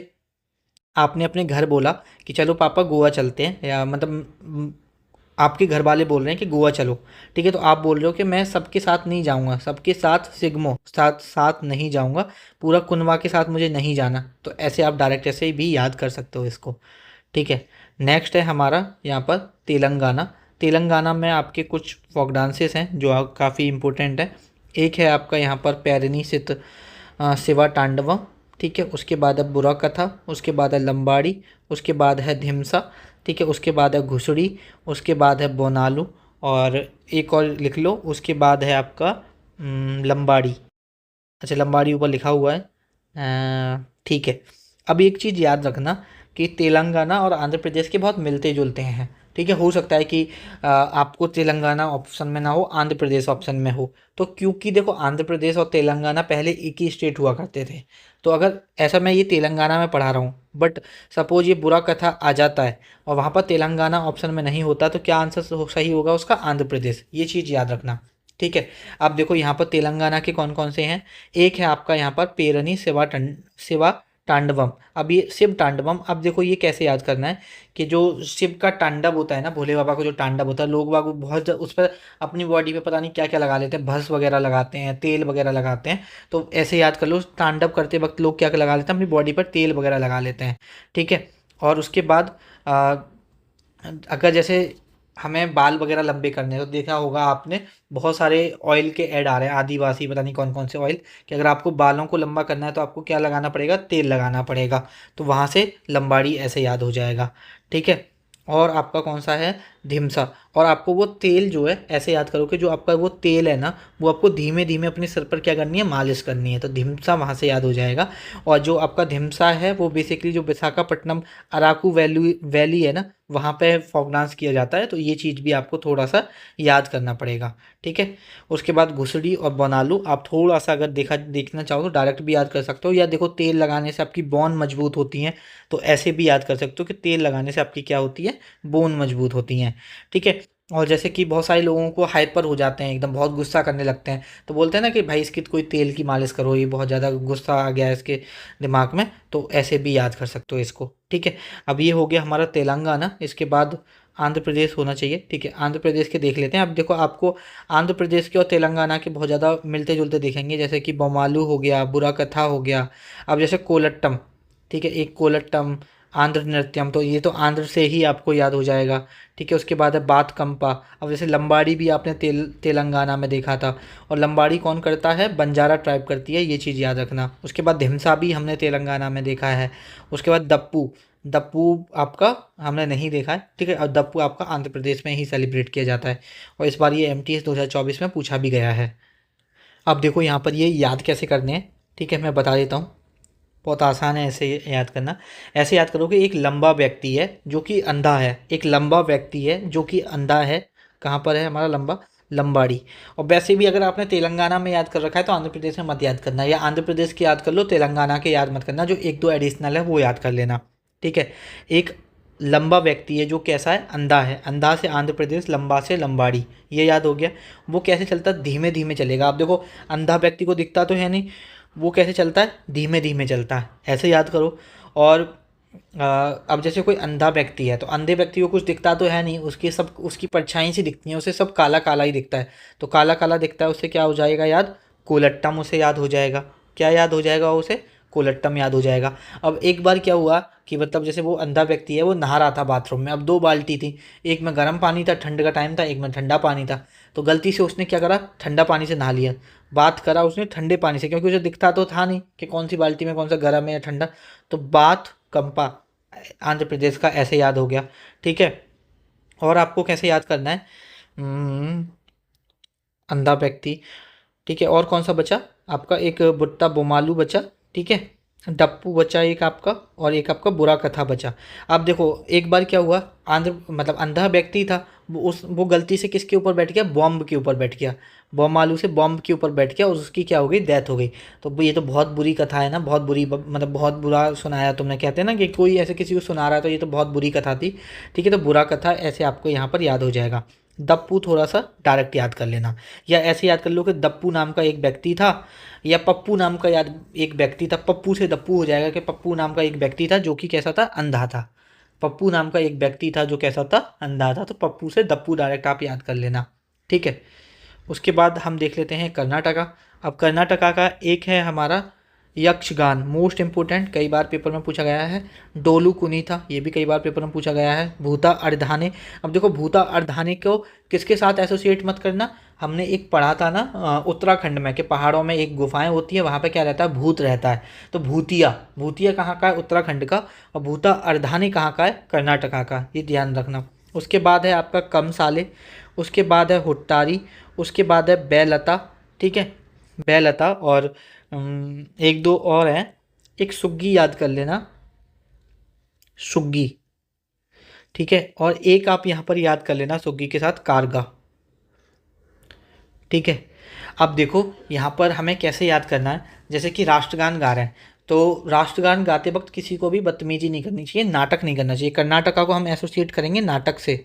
आपने अपने घर बोला कि चलो पापा गोवा चलते हैं, या मतलब आपके घर वाले बोल रहे हैं कि गोवा चलो, ठीक है। तो आप बोल रहे हो कि मैं सबके साथ नहीं जाऊंगा, सबके साथ सिग्मो साथ साथ नहीं जाऊंगा, पूरा कुनवा के साथ मुझे नहीं जाना। तो ऐसे आप डायरेक्ट ऐसे भी याद कर सकते हो इसको, ठीक है। नेक्स्ट है हमारा यहाँ पर तेलंगाना। तेलंगाना में आपके कुछ फोक डांसेस हैं जो काफ़ी इम्पोर्टेंट है। एक है आपका यहाँ पर पैरनी सित शिवा तांडवम, ठीक है। उसके बाद है बुरा कथा, उसके बाद है लंबाड़ी, उसके बाद है धिमसा, ठीक है। उसके बाद है घुसड़ी, उसके बाद है बोनालू, और एक और लिख लो, उसके बाद है आपका लंबाड़ी। अच्छा लंबाड़ी ऊपर लिखा हुआ है, ठीक है। अब एक चीज़ याद रखना कि तेलंगाना और आंध्र प्रदेश के बहुत मिलते जुलते हैं, ठीक है। हो सकता है कि आपको तेलंगाना ऑप्शन में ना हो, आंध्र प्रदेश ऑप्शन में हो। तो क्योंकि देखो आंध्र प्रदेश और तेलंगाना पहले एक ही स्टेट हुआ करते थे। तो अगर ऐसा, मैं ये तेलंगाना में पढ़ा रहा हूँ, बट सपोज ये बुरा कथा आ जाता है और वहाँ पर तेलंगाना ऑप्शन में नहीं होता, तो क्या आंसर सही होगा उसका, आंध्र प्रदेश। ये चीज़ याद रखना, ठीक है। अब देखो यहाँ पर तेलंगाना के कौन कौन से हैं। एक है आपका यहाँ पर पेरनी शिवा तांडवम। अब ये शिव तांडवम, अब देखो ये कैसे याद करना है कि जो शिव का तांडव होता है ना, भोले बाबा का जो तांडव होता है, लोग बाग बहुत उस पर अपनी बॉडी पे पता नहीं क्या क्या लगा लेते हैं, भस्म वगैरह लगाते हैं, तेल वगैरह लगाते हैं। तो ऐसे याद कर लो, तांडव करते वक्त लोग क्या क्या लगा लेते हैं, अपनी बॉडी पर तेल वगैरह लगा लेते हैं, ठीक है। और उसके बाद अगर जैसे हमें बाल वगैरह लंबे करने हैं, तो देखा होगा आपने बहुत सारे ऑयल के ऐड आ रहे हैं, आदिवासी पता नहीं कौन कौन से ऑयल, कि अगर आपको बालों को लंबा करना है तो आपको क्या लगाना पड़ेगा, तेल लगाना पड़ेगा। तो वहाँ से लंबाड़ी ऐसे याद हो जाएगा, ठीक है। और आपका कौन सा है, धिमसा। और आपको वो तेल जो है ऐसे याद करो कि जो आपका वो तेल है ना, वो आपको धीमे धीमे अपने सिर पर क्या करनी है, मालिश करनी है, तो धिमसा वहाँ से याद हो जाएगा। और जो आपका धिमसा है वो बेसिकली जो विशाखापट्टनम अराकू वैली वैली है ना, वहाँ पे फोक डांस किया जाता है, तो ये चीज़ भी आपको थोड़ा सा याद करना पड़ेगा। ठीक है। उसके बाद घुसड़ी और बोनालू आप थोड़ा सा अगर देखना चाहो तो डायरेक्ट भी याद कर सकते हो, या देखो तेल लगाने से आपकी बोन मजबूत होती है, तो ऐसे भी याद कर सकते हो कि तेल लगाने से आपकी क्या होती है, बोन मजबूत होती हैं। ठीक है। और जैसे कि बहुत सारे लोगों को हाइपर हो जाते हैं, एकदम बहुत गुस्सा करने लगते हैं, तो बोलते हैं ना कि भाई इसकी कोई तेल की मालिश करो, ये बहुत ज़्यादा गुस्सा आ गया है इसके दिमाग में, तो ऐसे भी याद कर सकते हो इसको। ठीक है। अब ये हो गया हमारा तेलंगाना, इसके बाद आंध्र प्रदेश होना चाहिए। ठीक है, आंध्र प्रदेश के देख लेते हैं। अब देखो आपको आंध्र प्रदेश के और तेलंगाना के बहुत ज़्यादा मिलते जुलते दिखेंगे, जैसे कि बोमालू हो गया, बुरा कथा हो गया। अब जैसे कोलट्टम, ठीक है, एक कोलट्टम, आंध्र नृत्यम, तो ये तो आंध्र से ही आपको याद हो जाएगा। ठीक है। उसके बाद है बात कंपा। अब जैसे लंबाड़ी भी आपने तेलंगाना में देखा था, और लंबाड़ी कौन करता है, बंजारा ट्राइब करती है, ये चीज़ याद रखना। उसके बाद धिमसा भी हमने तेलंगाना में देखा है। उसके बाद दप्पू, दप्पू आपका हमने नहीं देखा है। ठीक है। और दप्पू आपका आंध्र प्रदेश में ही सेलिब्रेट किया जाता है, और इस बार ये MTS 2024 में पूछा भी गया है। अब देखो यहाँ पर ये याद कैसे करने हैं, ठीक है, मैं बता देता हूँ। बहुत आसान है ऐसे याद करना। ऐसे याद करो कि एक लंबा व्यक्ति है जो कि अंधा है, एक लंबा व्यक्ति है जो कि अंधा है। कहाँ पर है हमारा लंबा, लंबाड़ी। और वैसे भी अगर आपने तेलंगाना में याद कर रखा है तो आंध्र प्रदेश में मत याद करना, या आंध्र प्रदेश के याद कर लो, तेलंगाना के याद मत करना, जो एक दो एडिशनल है वो याद कर लेना। ठीक है। एक लंबा व्यक्ति है जो कैसा है, अंधा है, अंधा से आंध्र प्रदेश, लंबा से लंबाड़ी, ये याद हो गया। वो कैसे चलता है, धीमे धीमे चलेगा। आप देखो अंधा व्यक्ति को दिखता तो है नहीं, वो कैसे चलता है, धीमे धीमे चलता है, ऐसे याद करो। और अब जैसे कोई अंधा व्यक्ति है तो अंधे व्यक्ति को कुछ दिखता तो है नहीं, उसकी सब उसकी परछाई सी दिखती है, उसे सब काला काला ही दिखता है, तो काला काला दिखता है, उससे क्या हो जाएगा याद, कोलट्टम उसे याद हो जाएगा। क्या याद हो जाएगा उसे, कोलट्टम याद हो जाएगा। अब एक बार क्या हुआ कि मतलब जैसे वो अंधा व्यक्ति है, वो नहा रहा था बाथरूम में, अब दो बाल्टी थी, एक में गर्म पानी था, ठंड का टाइम था, एक में ठंडा पानी था, तो गलती से उसने क्या करा, ठंडा पानी से नहा लिया। बात करा उसने ठंडे पानी से, क्योंकि उसे दिखता तो था नहीं कि कौन सी बाल्टी में कौन सा गर्म है या ठंडा, तो बात कंपा आंध्र प्रदेश का ऐसे याद हो गया। ठीक है। और आपको कैसे याद करना है, अंधा व्यक्ति। ठीक है। और कौन सा बचा आपका, एक बुट्टा बोमालू बचा। ठीक है। डप्पू बचा एक आपका, और एक आपका बुरा कथा बचा। अब देखो एक बार क्या हुआ, आंध्र मतलब अंधा व्यक्ति था, वो गलती से किसके ऊपर बैठ गया, बॉम्ब के ऊपर बैठ गया, बोमालू से बॉम्ब के ऊपर बैठ गया, और उसकी क्या हो गई, डेथ हो गई। तो ये तो बहुत बुरी कथा है ना, बहुत बुरी, मतलब बहुत बुरा सुनाया तुमने, कहते हैं ना कि कोई ऐसे किसी को सुना रहा है तो ये तो बहुत बुरी कथा थी। ठीक है। तो बुरा कथा ऐसे आपको यहाँ पर याद हो जाएगा। दप्पू थोड़ा सा डायरेक्ट याद कर लेना, या ऐसे याद कर लो कि दप्पू नाम का एक व्यक्ति था, या पप्पू नाम का याद एक व्यक्ति था, पप्पू से दप्पू हो जाएगा कि पप्पू नाम का एक व्यक्ति था जो कि कैसा था, अंधा था। पप्पू नाम का एक व्यक्ति था जो कैसा था, अंधा था, तो पप्पू से दप्पू डायरेक्ट आप याद कर लेना। ठीक है। उसके बाद हम देख लेते हैं कर्नाटका। अब कर्नाटका का एक है हमारा यक्षगान, मोस्ट इम्पोर्टेंट, कई बार पेपर में पूछा गया है। डोलू कुनीता, ये भी कई बार पेपर में पूछा गया है। भूता अर्धाने। अब देखो भूता अर्धाने को किसके साथ एसोसिएट मत करना, हमने एक पढ़ा था ना उत्तराखंड में, कि पहाड़ों में एक गुफाएं होती है, वहाँ पे क्या रहता है, भूत रहता है। तो भूतिया, भूतिया कहाँ का है, उत्तराखंड का, और भूता अर्धाने कहाँ का है, कर्नाटका का, ये ध्यान रखना। उसके बाद है आपका कम साले, उसके बाद है हुट्टारी, उसके बाद है बेलता। ठीक है। बेलता, और एक दो और हैं, एक सुग्गी याद कर लेना, सुग्गी। ठीक है। और एक आप यहाँ पर याद कर लेना सुग्गी के साथ, कारगा। ठीक है। अब देखो यहाँ पर हमें कैसे याद करना है, जैसे कि राष्ट्रगान गा रहे हैं, तो राष्ट्रगान गाते वक्त किसी को भी बदतमीजी नहीं करनी चाहिए, नाटक नहीं करना चाहिए। कर्नाटका को हम एसोसिएट करेंगे नाटक से,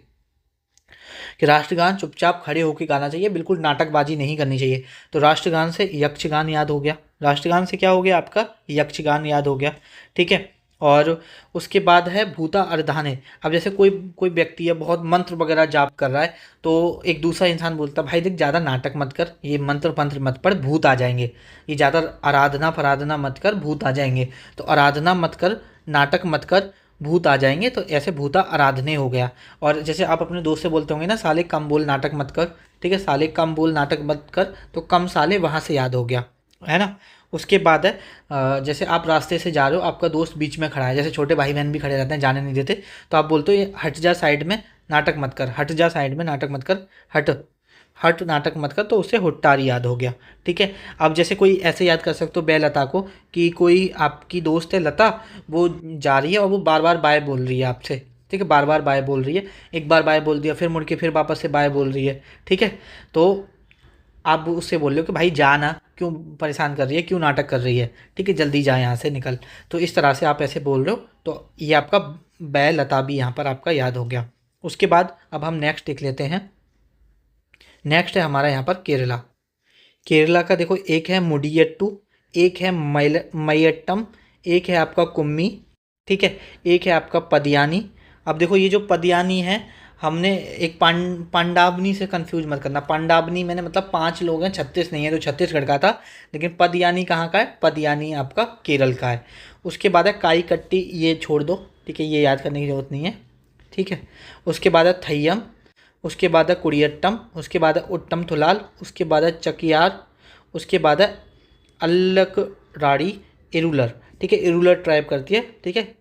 कि राष्ट्रगान चुपचाप खड़े होकर गाना चाहिए, बिल्कुल नाटकबाजी नहीं करनी चाहिए। तो राष्ट्रगान से यक्षगान याद हो गया, राष्ट्रगान से क्या हो गया आपका, यक्षगान याद हो गया। ठीक है। और उसके बाद है भूता अर्धाने। अब जैसे कोई कोई व्यक्ति है बहुत मंत्र वगैरह जाप कर रहा है, तो एक दूसरा इंसान बोलता है भाई देख ज़्यादा नाटक मत कर, ये मंत्र पंत्र मत पढ़, भूत आ जाएंगे, ये ज़्यादा आराधना फराधना मत कर, भूत आ जाएंगे। तो आराधना मत कर, नाटक मत कर, भूत आ जाएंगे, तो ऐसे भूता आराधने हो गया। और जैसे आप अपने दोस्त से बोलते होंगे ना, साले कम बोल नाटक मत कर। ठीक है। साले कम बोल नाटक मत कर, तो कम साले वहाँ से याद हो गया, है ना। उसके बाद है जैसे आप रास्ते से जा रहे हो, आपका दोस्त बीच में खड़ा है, जैसे छोटे भाई बहन भी खड़े रहते हैं, जाने नहीं देते, तो आप बोलते हो ये हट जा साइड में, नाटक मत कर, हट जा साइड में, नाटक मत कर, हट, हट नाटक मत कर, तो उससे हुट्टार याद हो गया। ठीक है। अब जैसे कोई ऐसे याद कर सकते हो बे लता को, कि कोई आपकी दोस्त है लता, वो जा रही है और वो बार बार बाय बोल रही है आपसे। ठीक है, बार बार बाय बोल रही है, एक बार बाय बोल दिया, फिर मुड़ के फिर वापस से बाय बोल रही है। ठीक है, तो आप उससे बोल रहे हो कि भाई जा ना, क्यों परेशान कर रही है, क्यों नाटक कर रही है, ठीक है, जल्दी जा यहाँ से निकल। तो इस तरह से आप ऐसे बोल रहे हो, तो ये आपका बै लता भी यहाँ पर आपका याद हो गया। उसके बाद अब हम नेक्स्ट देख लेते हैं। नेक्स्ट है हमारा यहाँ पर केरला। केरला का देखो, एक है मुडियट्टू, एक है मयट्टम, एक है आपका कुम्मी, ठीक है, एक है आपका पदियानी। अब देखो ये जो पदियानी है, हमने एक पांडावनी से कंफ्यूज मत करना। पांडावनी मैंने मतलब 5 लोग हैं, 36 नहीं है, तो छत्तीसगढ़ का था। लेकिन पदियानी कहाँ का है? पदियानी आपका केरल का है। उसके बाद है काई कट्टी, ये छोड़ दो, ठीक है, ये याद करने की ज़रूरत नहीं है। ठीक है। उसके बाद है थय्यम, उसके बाद है कुडियट्टम, उसके बाद है उट्टम थुलाल, उसके बाद है चकियार, उसके बाद है अल्लक राड़ी इरुलर। ठीक है, इरुलर ट्राइब करती है। ठीक है,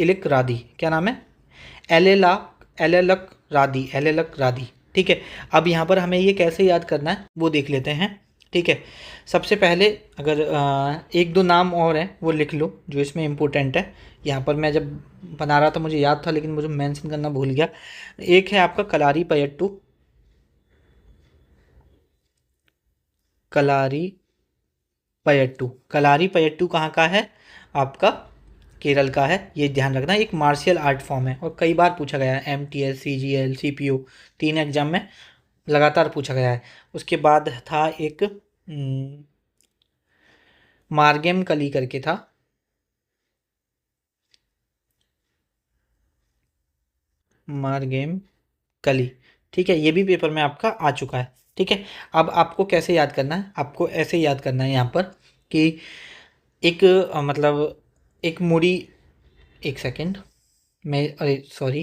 इलिक रादी, क्या नाम है? एलेला, एलेलक रादी, एलेलक रादी। ठीक है। अब यहाँ पर हमें ये कैसे याद करना है वो देख लेते हैं। ठीक है, सबसे पहले अगर एक दो नाम और हैं वो लिख लो जो इसमें इम्पोर्टेंट है। यहाँ पर मैं जब बना रहा था मुझे याद था, लेकिन मुझे मेंशन करना भूल गया। एक है आपका कलारी पयट्टू, कलारी पयट्टू, कलारी पयट्टू कहाँ का है? आपका केरल का है। ये ध्यान रखना, एक मार्शियल आर्ट फॉर्म है और कई बार पूछा गया है, MTS, CGL, CPO, 3 एग्जाम में लगातार पूछा गया है। उसके बाद था एक मार्गेम कली करके था, मार्गेम कली। ठीक है, ये भी पेपर में आपका आ चुका है। ठीक है। अब आपको कैसे याद करना है? आपको ऐसे याद करना है यहाँ पर कि एक मतलब एक मूडी, एक सेकंड, मैं अरे सॉरी,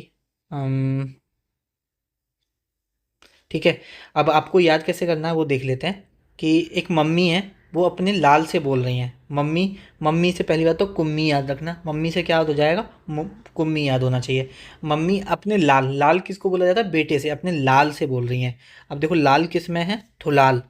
ठीक है। अब आपको याद कैसे करना है वो देख लेते हैं। कि एक मम्मी है, वो अपने लाल से बोल रही हैं, मम्मी, मम्मी से पहली बात तो कुम्मी याद रखना, मम्मी से क्या याद हो जाएगा? कुम्मी याद होना चाहिए। मम्मी अपने लाल, लाल किसको बोला जाता है? बेटे से, अपने लाल से बोल रही हैं। अब देखो लाल किस में है? थुलाल।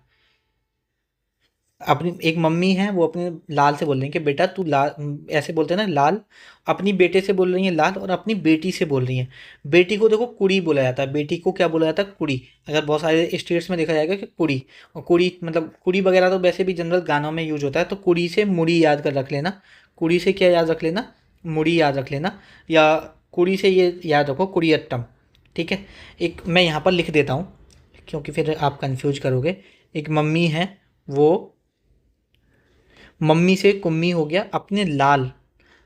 अपनी एक मम्मी है, वो अपने लाल से बोल रही हैं कि बेटा तू लाल, ऐसे बोलते हैं ना लाल, अपनी बेटे से बोल रही हैं लाल, और अपनी बेटी से बोल रही हैं। बेटी को देखो कुड़ी बोला जाता है, बेटी को क्या बोला जाता है? कुड़ी। अगर बहुत सारे स्टेट्स में देखा जाएगा कि कुड़ी, और कुड़ी मतलब कुड़ी वगैरह तो वैसे भी जनरल गानों में यूज होता है, तो कुड़ी से मुड़ी याद कर रख लेना। कुड़ी से क्या याद रख लेना? मुड़ी याद रख लेना। या कुड़ी से ये याद रखो कुड़ियट्टम। ठीक है। एक मैं यहाँ पर लिख देता हूँ क्योंकि फिर आप कंफ्यूज करोगे। एक मम्मी है, वो मम्मी से कुम्मी हो गया, अपने लाल,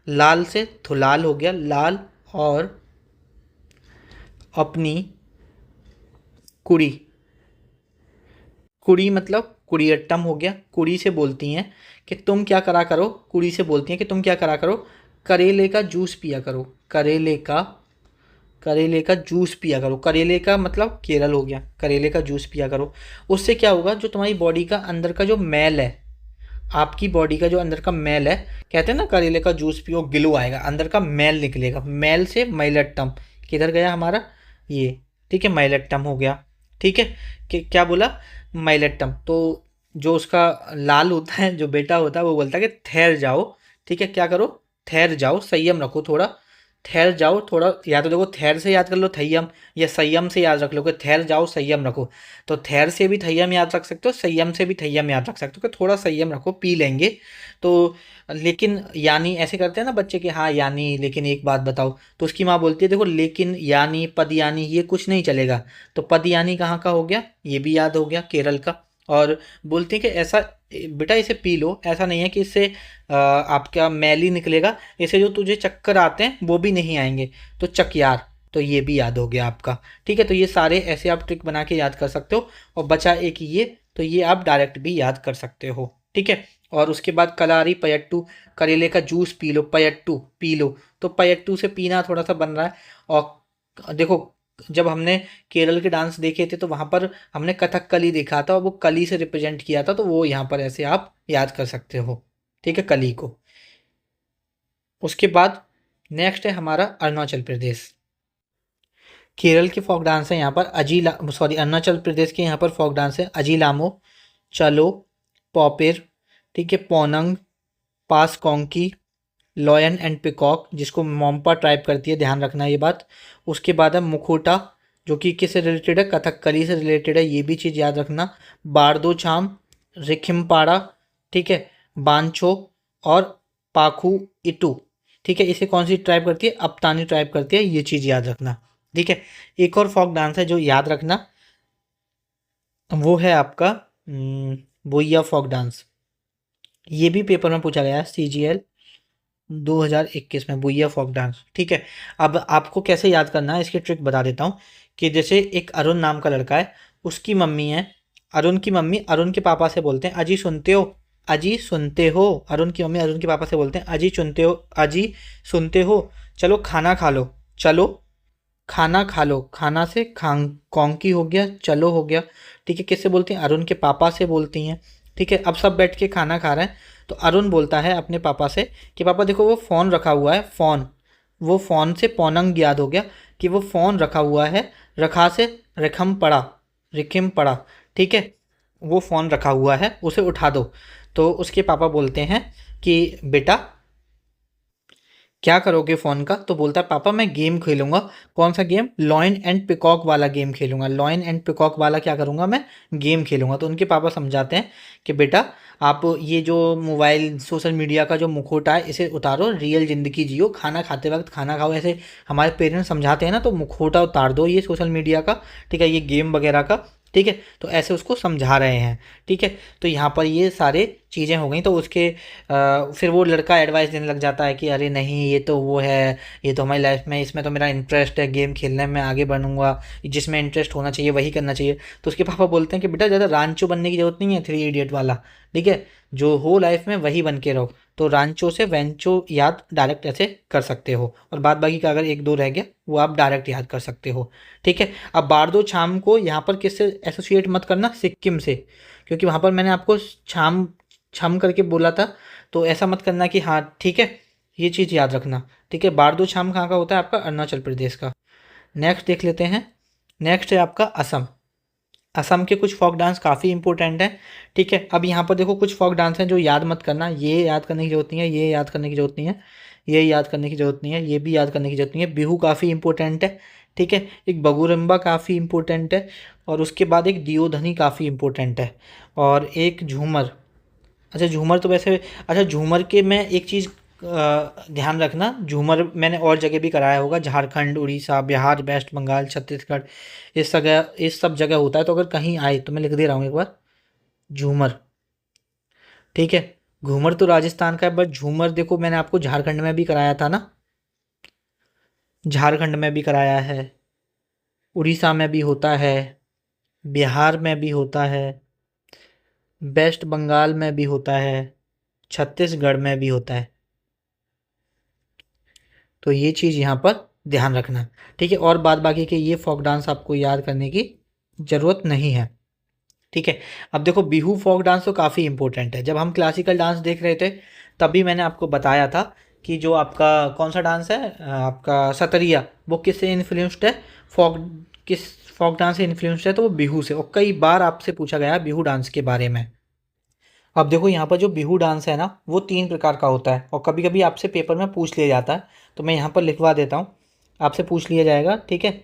लाल से थुलाल हो गया, लाल, और अपनी कुड़ी, कुड़ी मतलब कुड़ियट्टम हो गया। कुड़ी से बोलती हैं कि तुम क्या करा करो, कुड़ी से बोलती हैं कि तुम क्या करा करो? करेले का जूस पिया करो, करेले का, करेले का जूस पिया करो। करेले का मतलब केरल हो गया, करेले का जूस पिया करो। उससे क्या होगा? जो तुम्हारी बॉडी का अंदर का जो मैल है, आपकी बॉडी का जो अंदर का मैल है, कहते हैं ना करेले का जूस पियो ग्लो आएगा, अंदर का मैल निकलेगा। मैल से मैलट्टम, किधर गया हमारा ये? ठीक है, मैलट्टम हो गया। ठीक है, कि क्या बोला? मैलट्टम। तो जो उसका लाल होता है, जो बेटा होता है, वो बोलता है कि ठहर जाओ। ठीक है, क्या करो? ठहर जाओ, संयम रखो थोड़ा, ठहर जाओ थोड़ा। या तो देखो ठहर से याद कर लो थय्यम, या संयम से याद रख लो कि ठहर जाओ संयम रखो। तो ठहर से भी थय्यम याद रख सकते हो, संयम से भी थय्यम याद रख सकते हो कि थोड़ा संयम रखो, पी लेंगे। तो लेकिन यानी ऐसे करते हैं ना बच्चे कि हाँ यानी, लेकिन एक बात बताओ, तो उसकी माँ बोलती है देखो लेकिन, यानी, पद यानी, ये कुछ नहीं चलेगा। तो पद यानी कहाँ का हो गया? ये भी याद हो गया, केरल का। और बोलते हैं कि ऐसा, बेटा इसे पी लो, ऐसा नहीं है कि इससे आपका मैल ही निकलेगा, इससे जो तुझे चक्कर आते हैं वो भी नहीं आएंगे। तो चकयार, तो ये भी याद हो गया आपका। ठीक है, तो ये सारे ऐसे आप ट्रिक बना के याद कर सकते हो। और बचा एक ये, तो ये आप डायरेक्ट भी याद कर सकते हो। ठीक है। और उसके बाद कलारी पयट्टू, करेले का juice P low, Payattu P low. तो पयट्टू से पीना थोड़ा सा बन रहा है। और देखो, जब हमने केरल के डांस देखे थे तो वहाँ पर हमने कथकली देखा था, और वो कली से रिप्रेजेंट किया था, तो वो यहाँ पर ऐसे आप याद कर सकते हो। ठीक है, कली को। उसके बाद नेक्स्ट है हमारा अरुणाचल प्रदेश। केरल के फोक डांस है यहाँ पर अरुणाचल प्रदेश के यहाँ पर फोक डांस है अजीलामो, चलो, पॉपिर, ठीक है, पोनंग, पास कॉन्की, लॉयन एंड पिकॉक जिसको मोम्पा ट्राइब करती है, ध्यान रखना ये बात। उसके बाद है मुखोटा जो कि किससे रिलेटेड है, कथकली से रिलेटेड है, ये भी चीज़ याद रखना। बारदो चाम, रिखिमपाड़ा, ठीक है, बांचो और पाखू इटू, ठीक है, इसे कौन सी ट्राइब करती है, अपतानी ट्राइब करती है, ये चीज़ याद रखना, ठीक है। एक और फोक डांस है जो याद रखना, वो है आपका बोइया फोक डांस। ये भी पेपर में पूछा गया है, CGL 2021 में, बुइया फोक डांस, ठीक है। अब आपको कैसे याद करना है इसकी ट्रिक बता देता हूँ कि जैसे एक अरुण नाम का लड़का है, उसकी मम्मी है, अरुण की मम्मी अरुण के पापा से बोलते हैं अजी सुनते हो, अजी सुनते हो, अरुण की मम्मी अरुण के पापा से बोलते हैं अजी सुनते हो, अजी सुनते हो, चलो खाना खा लो, चलो खाना खा लो, खाना से खांग कौंकी हो गया, चलो हो गया, ठीक है। किससे बोलती हैं, अरुण के पापा से बोलती हैं, ठीक है। अब सब बैठ के खाना खा रहे हैं तो अरुण बोलता है अपने पापा से कि पापा देखो वो फ़ोन रखा हुआ है, फ़ोन, वो फ़ोन से पौनंग याद हो गया कि वो फ़ोन रखा हुआ है, रखा से रिखम पड़ा, रिखिम पड़ा, ठीक है, वो फ़ोन रखा हुआ है उसे उठा दो। तो उसके पापा बोलते हैं कि बेटा क्या करोगे फ़ोन का, तो बोलता है पापा मैं गेम खेलूंगा। कौन सा गेम, लॉयन एंड पिकॉक वाला गेम खेलूंगा, लॉयन एंड पिकॉक वाला क्या करूंगा मैं, गेम खेलूंगा। तो उनके पापा समझाते हैं कि बेटा आप ये जो मोबाइल सोशल मीडिया का जो मुखौटा है इसे उतारो, रियल ज़िंदगी जियो, खाना खाते वक्त खाना खाओ, ऐसे हमारे पेरेंट्स समझाते हैं ना, तो मुखौटा उतार दो ये सोशल मीडिया का, ठीक है, ये गेम वगैरह का, ठीक है। तो ऐसे उसको समझा रहे हैं, ठीक है। तो यहाँ पर ये सारे चीज़ें हो गई। तो उसके फिर वो लड़का एडवाइस देने लग जाता है कि अरे नहीं ये तो वो है, ये तो हमारी लाइफ में, इसमें तो मेरा इंटरेस्ट है, गेम खेलने में आगे बढ़ूंगा, जिसमें इंटरेस्ट होना चाहिए वही करना चाहिए। तो उसके पापा बोलते हैं कि बेटा ज़्यादा रांचो बनने की जरूरत नहीं है, 3 इडियट वाला, ठीक है, जो हो लाइफ में वही बन के रहो। तो रांचो से वेंचो याद डायरेक्ट ऐसे कर सकते हो, और बाद बाकी का अगर एक दो रह गया वो आप डायरेक्ट याद कर सकते हो, ठीक है। अब बारदो छाम को यहाँ पर किससे एसोसिएट मत करना, सिक्किम से, क्योंकि वहाँ पर मैंने आपको छाम छम करके बोला था, तो ऐसा मत करना कि हाँ ठीक है, ये चीज़ याद रखना, ठीक है। बारदो छाम कहाँ का होता है, आपका अरुणाचल प्रदेश का। नेक्स्ट देख लेते हैं, नेक्स्ट है आपका असम। असम के कुछ फोक डांस काफ़ी इंपॉर्टेंट हैं, ठीक है। अब यहाँ पर देखो कुछ फोक डांस हैं जो याद मत करना, ये याद करने की जरूरत नहीं है, ये याद करने की जरूरत नहीं है, ये याद करने की जरूरत नहीं है, ये भी याद करने की जरूरत नहीं है। बिहू काफ़ी इंपॉर्टेंट है, ठीक है, एक बगुरम्बा काफ़ी इंपॉर्टेंट है, और उसके बाद एक दियोधनी काफ़ी इंपॉर्टेंट है, और एक झूमर। अच्छा झूमर तो वैसे, अच्छा झूमर के मैं एक चीज़ ध्यान रखना, झूमर मैंने और जगह भी कराया होगा, झारखंड, उड़ीसा, बिहार, वेस्ट बंगाल, छत्तीसगढ़, इस सब जगह होता है। तो अगर कहीं आए तो मैं लिख दे रहा हूँ एक बार, झूमर, ठीक है। घूमर तो राजस्थान का है, बट झूमर देखो मैंने आपको झारखंड में भी कराया था ना, झारखंड में भी कराया है, उड़ीसा में भी होता है, बिहार में भी होता है, वेस्ट बंगाल में भी होता है, छत्तीसगढ़ में भी होता है। तो ये चीज़ यहाँ पर ध्यान रखना, ठीक है। और बाद बाकी के ये फोक डांस आपको याद करने की ज़रूरत नहीं है, ठीक है। अब देखो बिहू फोक डांस तो काफ़ी इंपॉर्टेंट है। जब हम क्लासिकल डांस देख रहे थे तभी मैंने आपको बताया था कि जो आपका कौन सा डांस है, आपका सतरिया, वो किससे इन्फ्लुएंस्ड है, फोक, किस फोक डांस से इन्फ्लुएंस्ड है, तो वो बिहू से। और कई बार आपसे पूछा गया है बिहू डांस के बारे में। अब देखो यहाँ पर जो बिहू डांस है ना, वो 3 प्रकार का होता है, और कभी कभी आपसे पेपर में पूछ लिया जाता है, तो मैं यहाँ पर लिखवा देता हूँ, आपसे पूछ लिया जाएगा, ठीक है।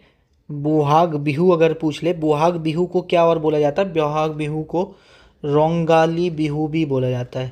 बोहाग बिहू अगर पूछ ले, बोहाग बिहू को क्या और बोला जाता है, बोहाग बिहू को रोंगाली बिहू भी बोला जाता है,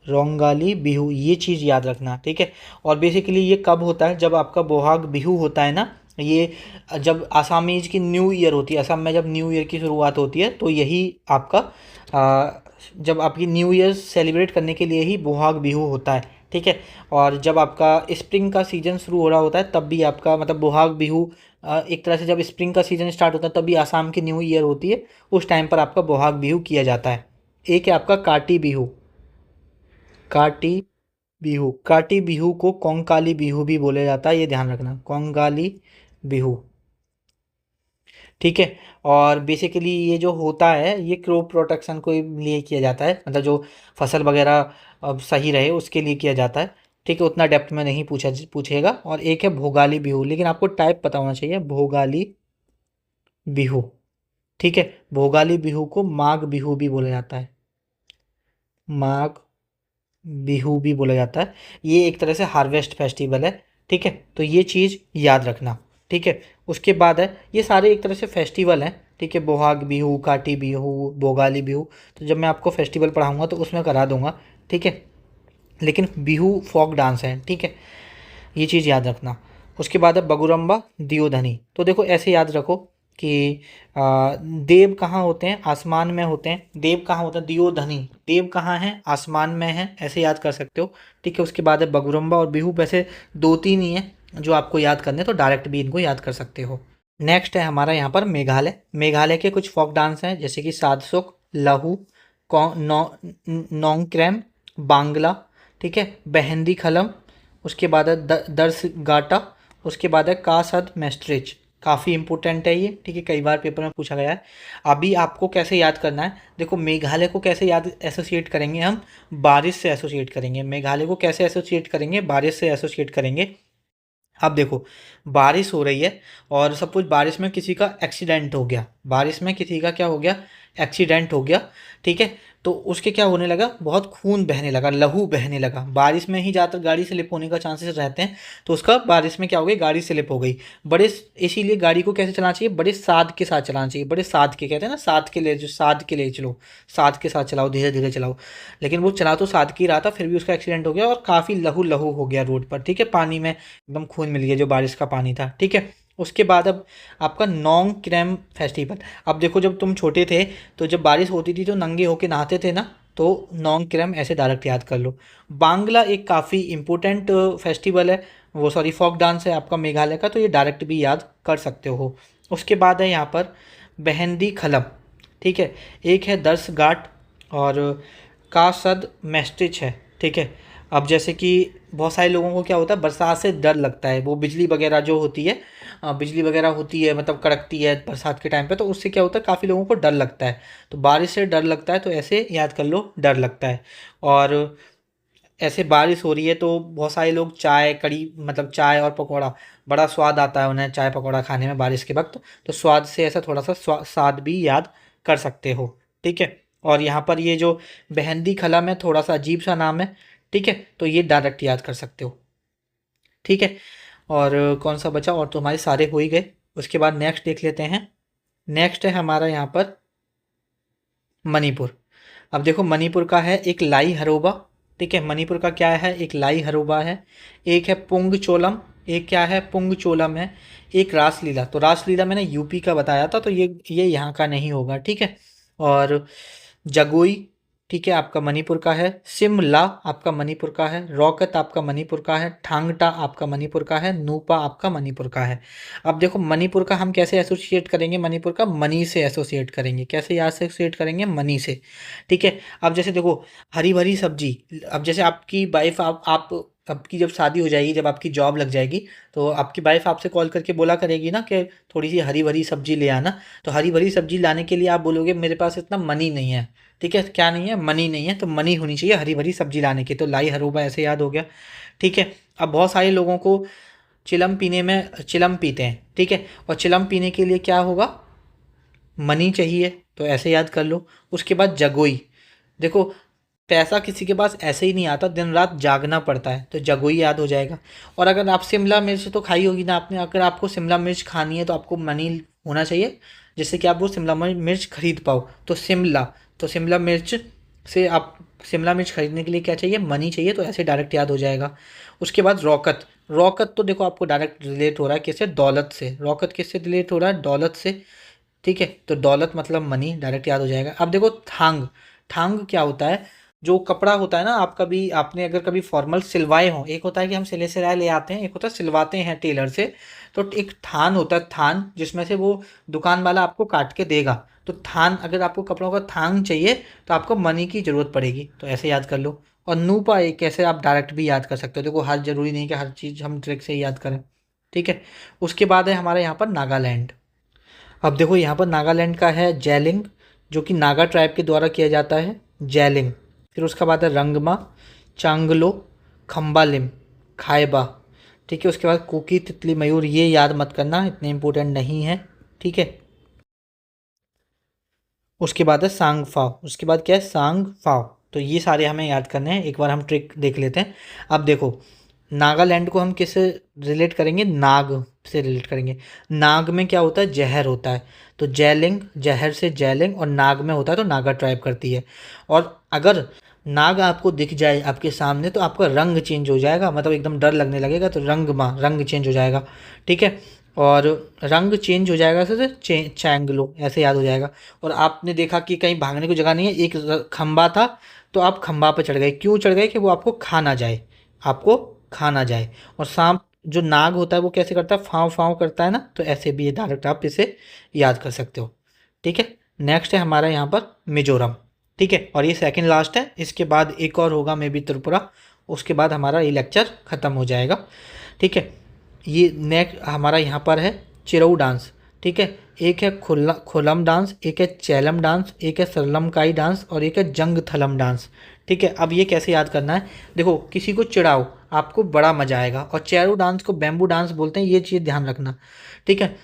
रोंगाली बिहू, ये चीज़ याद रखना, ठीक है। और बेसिकली ये कब होता है, जब आपका बोहाग बिहू होता है ना, ये जब आसामीज की न्यू ईयर होती है, असम में जब न्यू ईयर की शुरुआत होती है, तो यही आपका जब आपकी न्यू ईयर सेलिब्रेट करने के लिए ही बोहाग बिहू होता है, ठीक है। और जब आपका स्प्रिंग का सीज़न शुरू हो रहा होता है तब भी आपका मतलब बोहाग बिहू, एक तरह से जब स्प्रिंग का सीज़न स्टार्ट होता है तभी आसाम की न्यू ईयर होती है, उस टाइम पर आपका बोहाग बिहू किया जाता है। एक है आपका काटी बिहू, काटी बिहू, काटी बिहू को कोंकाली बिहू भी बोला जाता है, ये ध्यान रखना, कोंगाली बिहू, ठीक है। और बेसिकली ये जो होता है ये क्रॉप प्रोटेक्शन को लिए किया जाता है, मतलब जो फसल वगैरह अब सही रहे उसके लिए किया जाता है, ठीक है। उतना डेप्थ में नहीं पूछेगा। और एक है भोगाली बिहू, लेकिन आपको टाइप पता होना चाहिए, भोगाली बिहू। ठीक है, भोगाली बिहू को माघ बिहू भी बोला जाता है, माघ बिहू भी बोला जाता है। ये एक तरह से हार्वेस्ट फेस्टिवल है। ठीक है, तो ये चीज़ याद रखना। ठीक है, उसके बाद है ये सारे एक तरह से फेस्टिवल हैं। ठीक है, बोहाग बिहू, काटी बिहू, भोगाली बिहू, तो जब मैं आपको फेस्टिवल पढ़ाऊंगा तो उसमें करा दूंगा। ठीक है, लेकिन बिहू फोक डांस है। ठीक है, ये चीज़ याद रखना। उसके बाद है बगुरम्बा दियोधनी। तो देखो ऐसे याद रखो कि देव कहाँ होते हैं, आसमान में होते हैं। देव कहाँ होते हैं, दियोधनी। देव कहाँ हैं, आसमान में हैं, ऐसे याद कर सकते हो। ठीक है, उसके बाद है बगुरम्बा और बिहू। वैसे दो तीन ही हैं जो आपको याद करने, तो डायरेक्ट भी इनको याद कर सकते हो। नेक्स्ट है हमारा यहाँ पर मेघालय। मेघालय के कुछ फोक डांस हैं जैसे कि सादसुक, लहू, नोंगक्रैम, बांग्ला। ठीक है, बहंदी खलम। उसके बाद है दर्स गाटा। उसके बाद है कासद मैस्ट्रिच। काफ़ी इंपॉर्टेंट है ये। ठीक है, कई बार पेपर में पूछा गया है। अभी आपको कैसे याद करना है, देखो मेघालय को कैसे याद एसोसिएट करेंगे हम, बारिश से एसोसिएट करेंगे। मेघालय को कैसे एसोसिएट करेंगे, बारिश से एसोसिएट करेंगे। अब देखो बारिश हो रही है और सपोज बारिश में किसी का एक्सीडेंट हो गया, बारिश में किसी का क्या हो गया, एक्सीडेंट हो गया। ठीक है, तो उसके क्या होने लगा, बहुत खून बहने लगा, लहू बहने लगा। बारिश में ही ज़्यादातर गाड़ी स्लिप होने का चांसेस रहते हैं, तो उसका बारिश में क्या हो गई, गाड़ी स्लिप हो गई। बड़े इसीलिए गाड़ी को कैसे चलाना चाहिए, बड़े साध के साथ चलाना चाहिए। बड़े साध के कहते हैं ना, साध के ले जो साध के ले चलो, साध के साथ चलाओ, धीरे धीरे चलाओ। लेकिन वो चला तो साध के ही रहा था, फिर भी उसका एक्सीडेंट हो गया और काफ़ी लहू लहू हो गया रोड पर। ठीक है, पानी में एकदम खून मिल गया जो बारिश का पानी था। ठीक है, उसके बाद अब आपका नोंग क्रैम फेस्टिवल। अब देखो जब तुम छोटे थे तो जब बारिश होती थी तो नंगे होके नहाते थे ना, तो नोंग क्रैम ऐसे डायरेक्ट याद कर लो। बांग्ला एक काफ़ी इम्पोर्टेंट फेस्टिवल है, वो सॉरी फोक डांस है आपका मेघालय का, तो ये डायरेक्ट भी याद कर सकते हो। उसके बाद है यहाँ पर बहंदी खलम। ठीक है, एक है दर्स घाट और कासद मैस्टिच है। ठीक है, अब जैसे कि बहुत सारे लोगों को क्या होता है, बरसात से डर लगता है, वो बिजली वगैरह जो होती है, बिजली वगैरह होती है मतलब कड़कती है बरसात के टाइम पे, तो उससे क्या होता है काफ़ी लोगों को डर लगता है। तो बारिश से डर लगता है, तो ऐसे याद कर लो, डर लगता है। और ऐसे बारिश हो रही है तो बहुत सारे लोग चाय कड़ी मतलब चाय और पकौड़ा, बड़ा स्वाद आता है उन्हें चाय पकौड़ा खाने में बारिश के वक्त, तो स्वाद से ऐसा थोड़ा सा स्वाद भी याद कर सकते हो। ठीक है, और यहाँ पर ये जो बहंदी खला में थोड़ा सा अजीब सा नाम है। ठीक है, तो ये डायरेक्ट याद कर सकते हो। ठीक है, और कौन सा बचा, और तो हमारे सारे हो ही गए। उसके बाद नेक्स्ट देख लेते हैं। नेक्स्ट है हमारा यहाँ पर मणिपुर। अब देखो मणिपुर का है एक लाई हरोबा। ठीक है, मणिपुर का क्या है, एक लाई हरोबा है, एक है पुंग चोलम, एक क्या है पुंग चोलम है, एक रासलीला। तो रासलीला मैंने यूपी का बताया था, तो ये यहाँ का नहीं होगा। ठीक है, और जगोई, ठीक है, आपका मणिपुर का है। सिमला आपका मणिपुर का है। रॉकत आपका मणिपुर का है। ठांगटा आपका मणिपुर का है। नूपा आपका मणिपुर का है। अब देखो मणिपुर का हम कैसे एसोसिएट करेंगे, मणिपुर का मनी से एसोसिएट करेंगे। कैसे याद से एसोसिएट करेंगे, मनी से। ठीक है, अब जैसे देखो हरी भरी सब्जी, अब जैसे आपकी वाइफ आप आपकी जब शादी हो जाएगी, जब आपकी जॉब लग जाएगी, तो आपकी वाइफ आपसे कॉल करके बोला करेगी ना कि थोड़ी सी हरी भरी सब्जी ले आना। तो हरी भरी सब्जी लाने के लिए आप बोलोगे मेरे पास इतना मनी नहीं है। ठीक है, क्या नहीं है, मनी नहीं है, तो मनी होनी चाहिए हरी भरी सब्जी लाने की, तो लाई हरोबा ऐसे याद हो गया। ठीक है, अब बहुत सारे लोगों को चिलम पीने में, चिलम पीते हैं। ठीक है, और चिलम पीने के लिए क्या होगा, मनी चाहिए, तो ऐसे याद कर लो। उसके बाद जगोई, देखो पैसा किसी के पास ऐसे ही नहीं आता, दिन रात जागना पड़ता है, तो जगोई याद हो जाएगा। और अगर आप शिमला मिर्च तो खाई होगी ना आपने, अगर आपको शिमला मिर्च खानी है तो आपको मनी होना चाहिए, जिससे कि आप वो शिमला मिर्च खरीद पाओ। तो शिमला, तो शिमला मिर्च से आप शिमला मिर्च खरीदने के लिए क्या चाहिए, मनी चाहिए, तो ऐसे डायरेक्ट याद हो जाएगा। उसके बाद रॉकत, रॉकत तो देखो आपको डायरेक्ट रिलेट हो रहा है किससे, दौलत से। रॉकत किससे रिलेट हो रहा है, दौलत से। ठीक है, तो दौलत मतलब मनी, डायरेक्ट याद हो जाएगा। अब देखो थांग, थांग क्या होता है, जो कपड़ा होता है ना, आप कभी आपने अगर कभी फॉर्मल सिलवाए हो, एक होता है कि हम सिले सिलाए ले आते हैं, एक होता है सिलवाते हैं टेलर से। तो एक थान होता है, थान, जिसमें से वो दुकान वाला आपको काट के देगा। तो थान, अगर आपको कपड़ों का थांग चाहिए तो आपको मनी की ज़रूरत पड़ेगी, तो ऐसे याद कर लो। और नूपा एक ऐसे आप डायरेक्ट भी याद कर सकते हो, देखो हर ज़रूरी नहीं कि हर चीज़ हम ट्रिक से ही याद करें। ठीक है, उसके बाद है हमारे यहाँ पर नागालैंड। अब देखो यहाँ पर नागालैंड का है जैलिंग, जो कि नागा ट्राइब के द्वारा किया जाता है, जैलिंग। फिर उसका बाद है रंगमा, चांगलो, खम्बालिम, खाइबा। ठीक है, उसके बाद कुकी, तितली, मयूर, ये याद मत करना, इतने इंपॉर्टेंट नहीं है। ठीक है, उसके बाद है सांग फाव, उसके बाद क्या है सांग फाव। तो ये सारे हमें याद करने हैं। एक बार हम ट्रिक देख लेते हैं। अब देखो, नागालैंड को हम किससे रिलेट करेंगे? नाग से रिलेट करेंगे। नाग में क्या होता है? जहर होता है। तो जैलिंग, जहर से जैलिंग, और नाग में होता है तो नागा ट्राइब करती है। और अगर नाग आपको दिख जाए आपके सामने तो आपका रंग चेंज हो जाएगा, मतलब एकदम डर लगने लगेगा, तो रंग चेंज हो जाएगा। ठीक है। और रंग चेंज हो जाएगा से चैंगलो ऐसे याद हो जाएगा। और आपने देखा कि कहीं भागने की जगह नहीं है, एक खंबा था, तो आप खंबा पर चढ़ गए। क्यों चढ़ गए? कि वो आपको खा ना जाए, आपको खा ना जाए। और सांप जो नाग होता है वो कैसे करता है? फाँव फाँव करता है ना। तो ऐसे भी ये डायरेक्ट आप इसे याद कर सकते हो। ठीक है। नेक्स्ट है हमारा यहाँ पर मिजोरम। ठीक है, और ये सेकंड लास्ट है। इसके बाद एक और होगा मे बी त्रिपुरा। उसके बाद हमारा ये लेक्चर ख़त्म हो जाएगा। ठीक है। ये नेक्स्ट हमारा यहाँ पर है चिरऊ डांस। ठीक है। एक है खुलम डांस, एक है चैलम डांस, एक है सरलमकाई डांस, और एक है जंग थलम डांस। ठीक है। अब ये कैसे याद करना है? देखो, किसी को चिढ़ाओ, आपको बड़ा मजा आएगा। और चैरू डांस को बैम्बू डांस बोलते हैं, ये चीज़ ध्यान रखना। ठीक है।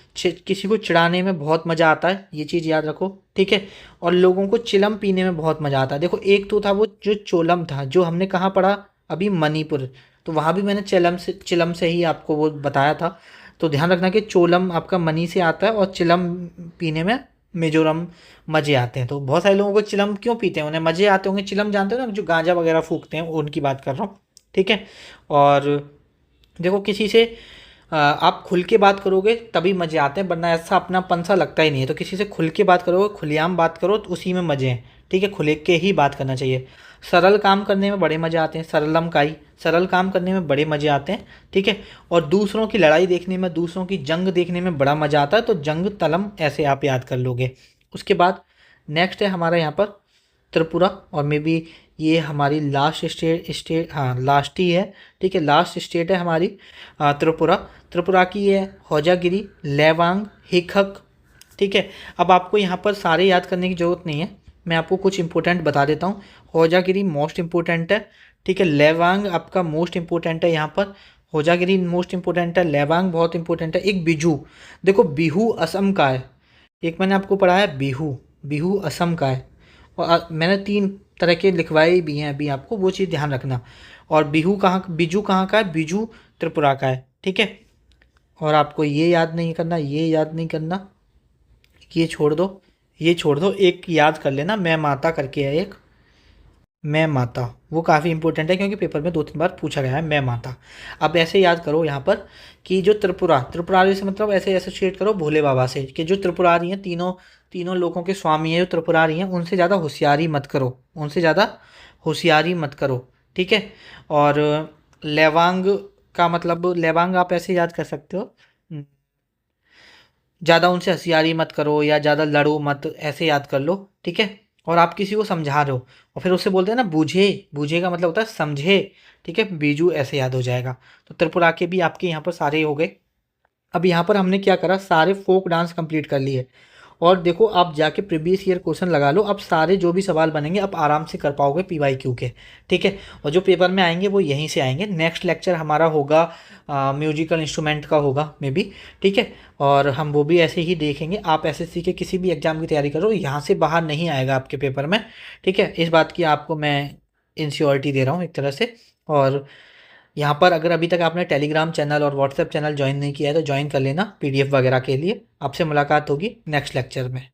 किसी को चिढ़ाने में बहुत मज़ा आता है, ये चीज़ याद रखो। ठीक है। और लोगों को चिलम पीने में बहुत मज़ा आता है। देखो, एक तो था वो जो चोलम था, जो हमने कहाँ पढ़ा? अभी मणिपुर। तो वहाँ भी मैंने चिलम से ही आपको वो बताया था। तो ध्यान रखना कि चोलम आपका मनी से आता है, और चिलम पीने में मिजोरम मज़े आते हैं। तो बहुत सारे लोगों को चिलम क्यों पीते हैं? उन्हें मज़े आते होंगे। चिलम जानते हो ना, जो गांजा वगैरह फूकते हैं, उनकी बात कर रहा हूँ। ठीक है। और देखो, किसी से आप खुल के बात करोगे तभी मज़े आते हैं, वरना ऐसा अपनापन सा लगता ही नहीं है। तो किसी से खुल के बात करोगे, खुलेआम बात करो, तो उसी में मज़े हैं। ठीक है। खुले के ही बात करना चाहिए। सरल काम करने में बड़े मज़े आते हैं, सरलम काई, सरल काम करने में बड़े मज़े आते हैं। ठीक है। और दूसरों की लड़ाई देखने में, दूसरों की जंग देखने में बड़ा मज़ा आता है। तो जंग तलम ऐसे आप याद कर लोगे। उसके बाद नेक्स्ट है हमारा यहाँ पर त्रिपुरा, और मे बी ये हमारी लास्ट स्टेट, हाँ लास्ट ही है। ठीक है, लास्ट स्टेट है हमारी त्रिपुरा। त्रिपुरा की ये होजागिरी, लेवांग, हिखक। ठीक है। अब आपको यहाँ पर सारे याद करने की ज़रूरत नहीं है, मैं आपको कुछ इंपॉर्टेंट बता देता हूँ। होजागिरी मोस्ट इंपॉर्टेंट है। ठीक है। लेवांग आपका मोस्ट इंपॉर्टेंट है यहाँ पर। होजागिरी मोस्ट इंपॉर्टेंट है, लेवांग बहुत इंपॉर्टेंट है। एक बिजू, देखो बिहू असम का है। एक मैंने आपको पढ़ा है बिहू, बिहू असम का है। और मैंने 3 तरह के लिखवाए भी हैं अभी आपको, वो चीज़ ध्यान रखना। और बिजू कहाँ का है? बिजू त्रिपुरा का है। ठीक है। और आपको ये याद नहीं करना, ये याद नहीं करना, ये छोड़ दो, ये छोड़ दो। एक याद कर लेना, मैं माता करके है एक, मैं माता, वो काफ़ी इंपॉर्टेंट है क्योंकि पेपर में 2-3 बार पूछा गया है मैं माता। अब ऐसे याद करो यहाँ पर कि जो त्रिपुरारी से मतलब ऐसे एसोसिएट करो भोले बाबा से, कि जो त्रिपुरारी हैं, तीनों तीनों लोगों के स्वामी हैं जो त्रिपुरारी हैं, उनसे ज़्यादा होशियारी मत करो, उनसे ज़्यादा होशियारी मत करो। ठीक है। और लेवांग का मतलब, लेवांग आप ऐसे याद कर सकते हो, ज़्यादा उनसे होशियारी मत करो या ज़्यादा लड़ो मत, ऐसे याद कर लो। ठीक है। और आप किसी को समझा रहे हो और फिर उससे बोलते हैं ना बूझे, बूझे का मतलब होता है समझे। ठीक है। बीजू ऐसे याद हो जाएगा। तो त्रिपुरा के भी आपके यहाँ पर सारे हो गए। अब यहाँ पर हमने क्या करा, सारे फोक डांस कंप्लीट कर लिए। और देखो, आप जाके प्रीवियस ईयर क्वेश्चन लगा लो, अब सारे जो भी सवाल बनेंगे आप आराम से कर पाओगे PYQ के। ठीक है। और जो पेपर में आएंगे वो यहीं से आएंगे। नेक्स्ट लेक्चर हमारा होगा म्यूजिकल इंस्ट्रूमेंट का होगा मे बी। ठीक है। और हम वो भी ऐसे ही देखेंगे। आप SSC के किसी भी एग्जाम की तैयारी करो, यहाँ से बाहर नहीं आएगा आपके पेपर में। ठीक है। इस बात की आपको मैं इंश्योरिटी दे रहा हूँ एक तरह से। और यहाँ पर अगर अभी तक आपने टेलीग्राम चैनल और व्हाट्सएप चैनल ज्वाइन नहीं किया है तो ज्वाइन कर लेना PDF वगैरह के लिए। आपसे मुलाकात होगी नेक्स्ट लेक्चर में।